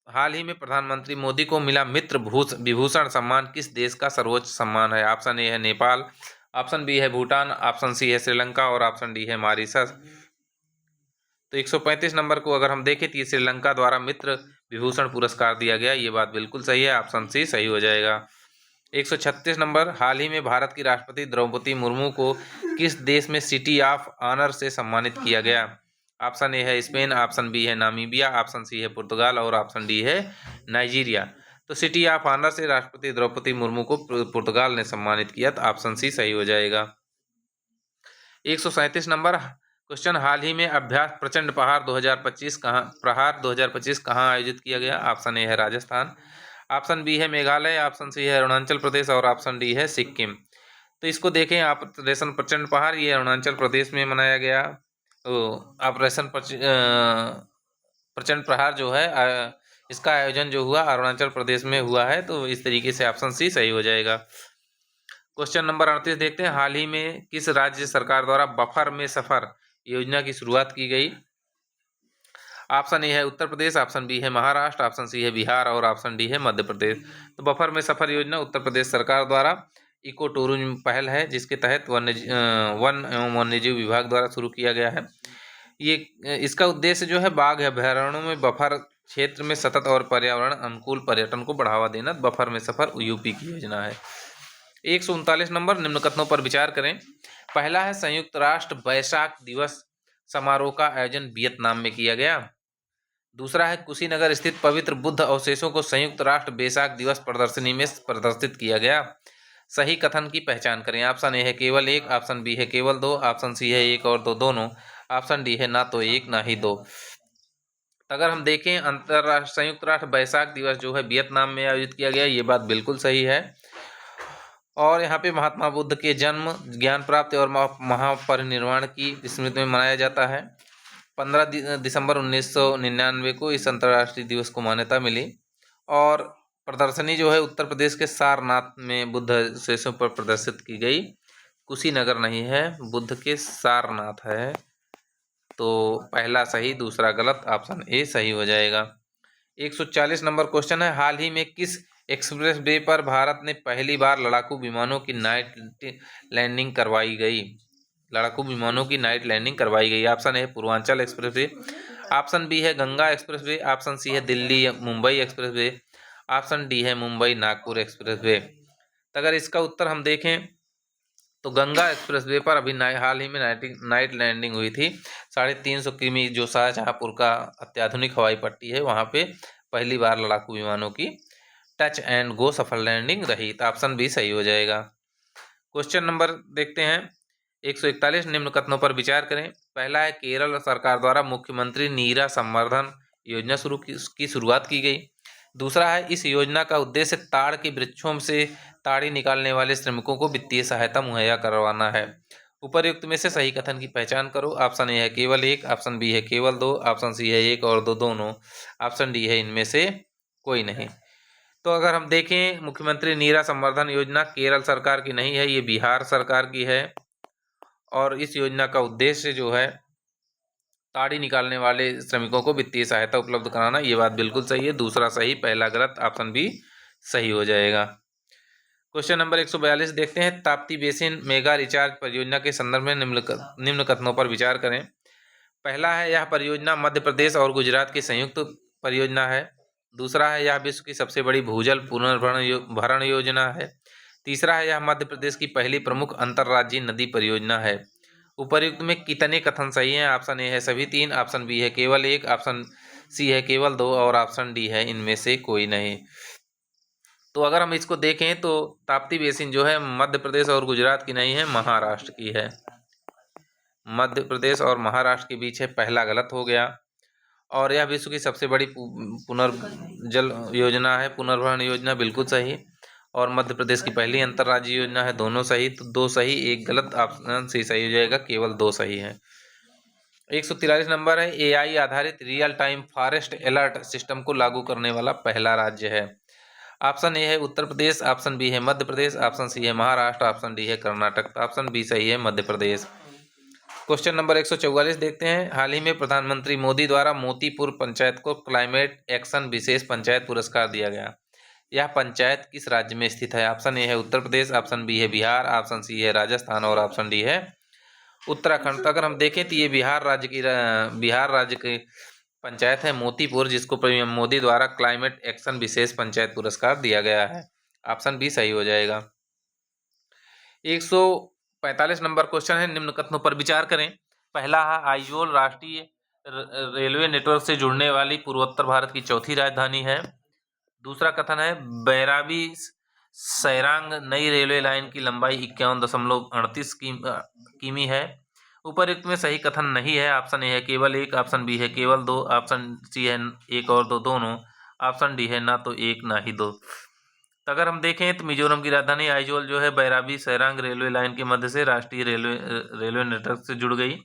हाल ही में प्रधानमंत्री मोदी को मिला मित्र विभूषण सम्मान किस देश का सर्वोच्च सम्मान है? ऑप्शन ए है नेपाल, ऑप्शन बी है भूटान, ऑप्शन सी है श्रीलंका और ऑप्शन डी है मॉरिशस। तो 135 नंबर को अगर हम देखें तो ये श्रीलंका द्वारा मित्र विभूषण पुरस्कार दिया गया। ये बात बिल्कुल सही है, ऑप्शन सी सही हो जाएगा। 136 नंबर, हाल ही में भारत की राष्ट्रपति द्रौपदी मुर्मू को किस देश में सिटी ऑफ ऑनर से सम्मानित किया गया? ऑप्शन ए है स्पेन, ऑप्शन बी है नामीबिया, ऑप्शन सी है पुर्तगाल और ऑप्शन डी है नाइजीरिया। तो सिटी ऑफ ऑनर से राष्ट्रपति द्रौपदी मुर्मू को पुर्तगाल ने सम्मानित किया। तो ऑप्शन सी सही हो जाएगा। 137 नंबर क्वेश्चन, हाल ही में अभ्यास प्रचंड प्रहार 2025 कहाँ आयोजित किया गया? ऑप्शन ए है राजस्थान, ऑप्शन बी है मेघालय, ऑप्शन सी है अरुणाचल प्रदेश और ऑप्शन डी है सिक्किम। तो इसको देखें, ऑपरेशन प्रचंड प्रहार ये अरुणाचल प्रदेश में मनाया गया। ऑपरेशन प्रचंड प्रहार जो है इसका आयोजन जो हुआ अरुणाचल प्रदेश में हुआ है। तो इस तरीके से ऑप्शन सी सही हो जाएगा। क्वेश्चन नंबर 38 देखते हैं, हाल ही में किस राज्य सरकार द्वारा बफर में सफर योजना की शुरुआत की गई? ऑप्शन ए है उत्तर प्रदेश, ऑप्शन बी है महाराष्ट्र, ऑप्शन सी है बिहार और ऑप्शन डी है मध्य प्रदेश। तो बफर में सफर योजना उत्तर प्रदेश सरकार द्वारा इको टूरिज्म पहल है, जिसके तहत वन एवं वन्यजीव विभाग द्वारा शुरू किया गया है। ये इसका उद्देश्य जो है बाघ अभयारण्यों में बफर क्षेत्र में सतत और पर्यावरण अनुकूल पर्यटन को बढ़ावा देना बफर में सफर यूपी की योजना है। 139 नंबर, निम्न कथनों पर विचार करें। पहला है संयुक्त राष्ट्र वैशाख दिवस समारोह का आयोजन वियतनाम में किया गया। दूसरा है कुशीनगर स्थित पवित्र बुद्ध अवशेषों को संयुक्त राष्ट्र वैशाख दिवस प्रदर्शनी में प्रदर्शित किया गया। सही कथन की पहचान करें। ऑप्शन ए है केवल एक, ऑप्शन बी है केवल दो, ऑप्शन सी है एक और दो दोनों, ऑप्शन डी है ना तो एक ना ही दो। अगर हम देखें अंतरराष्ट्रीय संयुक्त राष्ट्र वैशाख दिवस जो है वियतनाम में आयोजित किया गया, ये बात बिल्कुल सही है। और यहाँ पे महात्मा बुद्ध के जन्म, ज्ञान प्राप्ति और महापरिनिर्वाण की स्मृति में मनाया जाता है। 15 दिसंबर 1999 को इस अंतर्राष्ट्रीय दिवस को मान्यता मिली। और प्रदर्शनी जो है उत्तर प्रदेश के सारनाथ में बुद्ध अवशेषों पर प्रदर्शित की गई। कुशीनगर नहीं है, बुद्ध के सारनाथ है। तो पहला सही, दूसरा गलत, ऑप्शन ए सही हो जाएगा। 140 नंबर क्वेश्चन है, हाल ही में किस एक्सप्रेस वे पर भारत ने पहली बार लड़ाकू विमानों की नाइट लैंडिंग करवाई गई? लड़ाकू विमानों की नाइट लैंडिंग करवाई गई। Option A Purvanchal expressway, option B है Ganga expressway, option C है Delhi Mumbai expressway, option D है मुंबई नागपुर एक्सप्रेस वे। तो अगर इसका उत्तर हम देखें तो गंगा एक्सप्रेस वे पर अभी हाल ही में नाइट लैंडिंग हुई थी। 350 किमी जो शाहजहांपुर का अत्याधुनिक हवाई पट्टी है, वहाँ पे पहली बार लड़ाकू विमानों की टच एंड गो सफल लैंडिंग रही। तो ऑप्शन बी सही हो जाएगा। क्वेश्चन नंबर देखते हैं 141, निम्न कथनों पर विचार करें। पहला है केरल सरकार द्वारा मुख्यमंत्री नीरा संवर्धन योजना की शुरुआत की गई। दूसरा है इस योजना का उद्देश्य ताड़ के वृक्षों से ताड़ी निकालने वाले श्रमिकों को वित्तीय सहायता मुहैया करवाना है। उपर्युक्त में से सही कथन की पहचान करो। ऑप्शन ए है केवल एक, ऑप्शन बी है केवल दो, ऑप्शन सी है एक और दो दोनों, ऑप्शन डी है इनमें से कोई नहीं। तो अगर हम देखें मुख्यमंत्री नीरा संवर्धन योजना केरल सरकार की नहीं है, ये बिहार सरकार की है। और इस योजना का उद्देश्य जो है ताड़ी निकालने वाले श्रमिकों को वित्तीय सहायता उपलब्ध कराना। ये बात बिल्कुल सही है, दूसरा सही, पहला गलत, ऑप्शन बी सही हो जाएगा। क्वेश्चन नंबर 142 देखते हैं, ताप्ती बेसिन मेगा रिचार्ज परियोजना के संदर्भ में निम्न कथनों पर विचार करें। पहला है यह परियोजना मध्य प्रदेश और गुजरात की संयुक्त परियोजना है। दूसरा है यह विश्व की सबसे बड़ी भूजल पुनर्भरण योजना है। तीसरा है यह मध्य प्रदेश की पहली प्रमुख अंतर्राज्यीय नदी परियोजना है। उपर्युक्त में कितने कथन सही हैं? ऑप्शन ए है सभी तीन, ऑप्शन बी है केवल एक, ऑप्शन सी है केवल दो और ऑप्शन डी है इनमें से कोई नहीं। तो अगर हम इसको देखें तो ताप्ती बेसिन जो है मध्य प्रदेश और गुजरात की नहीं है, महाराष्ट्र की है। मध्य प्रदेश और महाराष्ट्र के बीच है, पहला गलत हो गया। और यह विश्व की सबसे बड़ी पुनर्जल योजना है, पुनर्भरण योजना, बिल्कुल सही। और मध्य प्रदेश की पहली अंतर्राज्यीय योजना है, दोनों सही। तो दो सही एक गलत, ऑप्शन सी सही हो जाएगा, केवल दो सही है। 143 नंबर है, एआई आधारित real time forest alert system को लागू करने वाला पहला राज्य है। ऑप्शन ए है उत्तर प्रदेश, ऑप्शन बी है मध्य प्रदेश, ऑप्शन सी है महाराष्ट्र, ऑप्शन डी है कर्नाटक। तो ऑप्शन बी सही है, मध्य प्रदेश। क्वेश्चन नंबर 144 देखते हैं, हाल ही में प्रधानमंत्री मोदी द्वारा मोतीपुर पंचायत को क्लाइमेट एक्शन विशेष पंचायत पुरस्कार दिया गया। यह पंचायत किस राज्य में स्थित है? ऑप्शन ए है उत्तर प्रदेश, ऑप्शन बी है बिहार, ऑप्शन सी है राजस्थान और ऑप्शन डी है उत्तराखंड। तो अगर हम देखें तो ये बिहार राज्य की पंचायत है मोतीपुर, जिसको पीएम मोदी द्वारा क्लाइमेट एक्शन विशेष पंचायत पुरस्कार दिया गया है। ऑप्शन बी सही हो जाएगा। 145 नंबर क्वेश्चन है, निम्न कथनों पर विचार करें। पहला है आइजोल राष्ट्रीय रेलवे नेटवर्क से जुड़ने वाली पूर्वोत्तर भारत की चौथी राजधानी है। दूसरा कथन है बैराबी सैरांग नई रेलवे लाइन की लंबाई 51.38 किमी है। उपरोक्त में सही कथन नहीं है। ऑप्शन ए है केवल एक, ऑप्शन बी है केवल दो, ऑप्शन सी है एक और दो दोनों, ऑप्शन डी है ना तो एक ना ही दो। तो अगर हम देखें तो मिजोरम की राजधानी आइजोल जो है बैराबी सैरांग रेलवे लाइन के मध्य से राष्ट्रीय रेलवे नेटवर्क से जुड़ गई,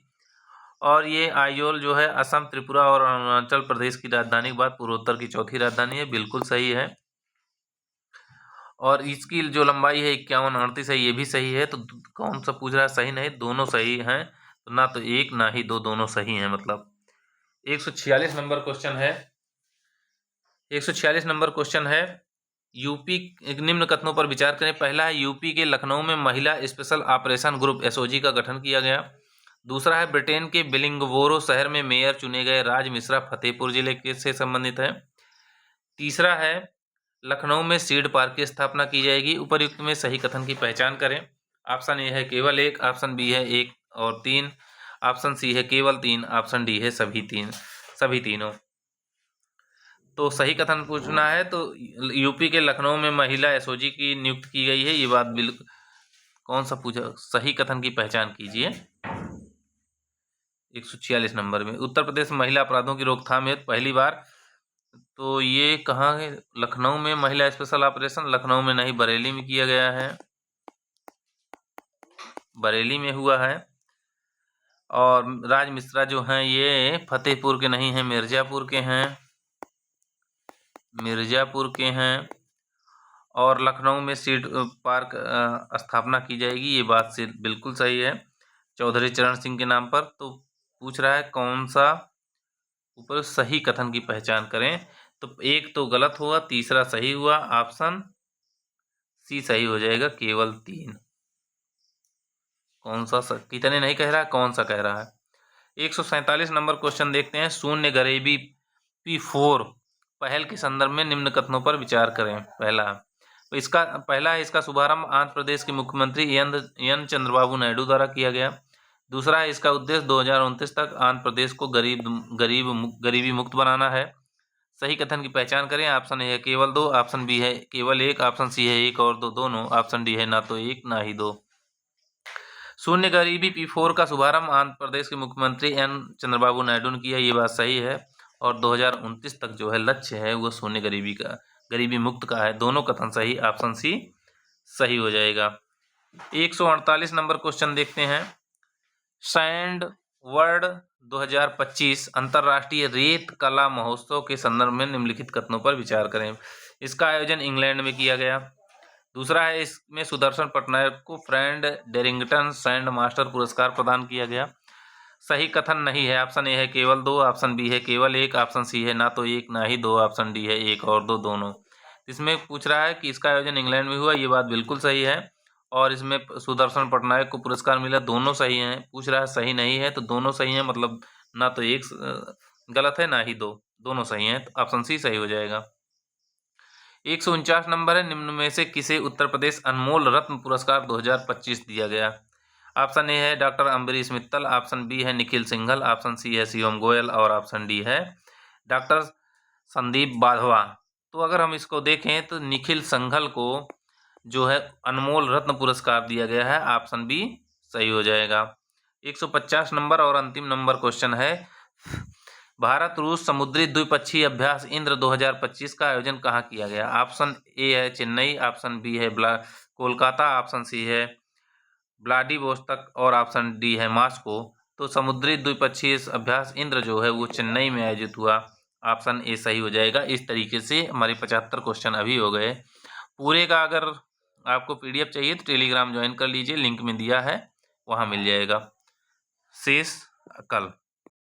और ये आइजोल जो है असम, त्रिपुरा और अरुणाचल प्रदेश की राजधानी के बाद पूर्वोत्तर की चौथी राजधानी है। बिल्कुल सही है। और इसकी जो लंबाई है 5138 है, ये भी सही है। तो कौन सा पूछ रहा है? सही नहीं, दोनों सही हैं। तो ना तो एक ना ही दो, दोनों सही हैं। मतलब 146 नंबर क्वेश्चन है। 146 नंबर क्वेश्चन है, यूपी निम्न कथनों पर विचार करें। पहला है यूपी के लखनऊ में महिला स्पेशल ऑपरेशन ग्रुप एसओजी का गठन किया गया। दूसरा है ब्रिटेन के बिलिंगबोरो शहर में मेयर चुने गए राज मिश्रा फतेहपुर जिले के से संबंधित है। तीसरा है लखनऊ में सीड पार्क की स्थापना की जाएगी। उपरयुक्त में सही कथन की पहचान करें। ऑप्शन ए है केवल एक, ऑप्शन बी है एक और तीन, ऑप्शन सी है केवल तीन, ऑप्शन डी है सभी तीनों। तो सही कथन पूछना है तो यूपी के लखनऊ में महिला एसओजी की नियुक्त की गई है, ये बात बिल्कुल। कौन सा पूछा? सही कथन की पहचान कीजिए। 146 नंबर में उत्तर प्रदेश में महिला अपराधों की रोकथाम हेतु पहली बार, तो ये कहाँ है? लखनऊ में महिला स्पेशल ऑपरेशन, लखनऊ में नहीं बरेली में किया गया है, बरेली में हुआ है। और राज मिश्रा जो हैं ये फतेहपुर के नहीं हैं, मिर्जापुर के हैं। और लखनऊ में सीड पार्क स्थापना की जाएगी, ये बात से बिल्कुल सही है, चौधरी चरण सिंह के नाम पर। तो पूछ रहा है कौन सा ऊपर सही कथन की पहचान करें। तो एक तो गलत हुआ, तीसरा सही हुआ, ऑप्शन सी सही हो जाएगा, केवल तीन। कौन सा कितने नहीं कह रहा है, कौन सा कह रहा है। 147 नंबर क्वेश्चन देखते हैं, शून्य गरीबी P4 पहल के संदर्भ में निम्न कथनों पर विचार करें। पहला है इसका शुभारंभ आंध्र प्रदेश के मुख्यमंत्री एन चंद्रबाबू नायडू द्वारा किया गया। दूसरा है इसका उद्देश्य 2029 तक आंध्र प्रदेश को गरीबी मुक्त बनाना है। सही कथन की पहचान करें। ऑप्शन ए है केवल दो, ऑप्शन बी है केवल एक, ऑप्शन सी है एक और दो दोनों, ऑप्शन डी है ना तो एक ना ही दो। शून्य गरीबी P4 का शुभारंभ आंध्र प्रदेश के मुख्यमंत्री एन चंद्रबाबू नायडू ने किया, ये बात सही है। और 2029 तक जो है लक्ष्य है वो शून्य गरीबी मुक्त का है। दोनों कथन सही, ऑप्शन सी सही हो जाएगा। 148 नंबर क्वेश्चन देखते हैं, सैंड वर्ल्ड 2025 अंतर्राष्ट्रीय रेत कला महोत्सव के संदर्भ में निम्नलिखित कथनों पर विचार करें। इसका आयोजन इंग्लैंड में किया गया। दूसरा है इसमें सुदर्शन पटनायक को फ्रेंड डेरिंगटन सैंड मास्टर पुरस्कार प्रदान किया गया। सही कथन नहीं है। ऑप्शन ए है केवल दो, ऑप्शन बी है केवल एक, ऑप्शन सी है ना तो एक ना ही दो, ऑप्शन डी है एक और दो दोनों। इसमें पूछ रहा है कि इसका आयोजन इंग्लैंड में हुआ, ये बात बिल्कुल सही है। और इसमें सुदर्शन पटनायक को पुरस्कार मिला, दोनों सही हैं। पूछ रहा है सही नहीं है, तो दोनों सही हैं, मतलब ना तो एक गलत है ना ही दो, दोनों सही हैं। तो ऑप्शन सी सही हो जाएगा। 149 नंबर है, निम्न में से किसे उत्तर प्रदेश अनमोल रत्न पुरस्कार 2025 दिया गया। ऑप्शन ए है doctor Ambrish Mittal, option B है निखिल सिंघल, ऑप्शन सी है शिवम गोयल और ऑप्शन डी है डॉक्टर संदीप बाधवा। तो अगर हम इसको देखें तो निखिल सिंघल को जो है अनमोल रत्न पुरस्कार दिया गया है, ऑप्शन बी सही हो जाएगा। 150 नंबर और अंतिम नंबर क्वेश्चन है, भारत रूस समुद्री द्विपक्षीय अभ्यास इंद्र 2025 का आयोजन कहाँ किया गया। ऑप्शन ए है चेन्नई, ऑप्शन बी है कोलकाता, ऑप्शन सी है व्लादिवोस्तोक और ऑप्शन डी है मॉस्को। तो समुद्री द्विपक्षीय अभ्यास इंद्र जो है वो चेन्नई में आयोजित हुआ, ऑप्शन ए सही हो जाएगा। इस तरीके से हमारे 75 क्वेश्चन अभी हो गए। पूरे का अगर आपको PDF चाहिए तो टेलीग्राम ज्वाइन कर लीजिए, लिंक में दिया है, वहाँ मिल जाएगा। शेष कल।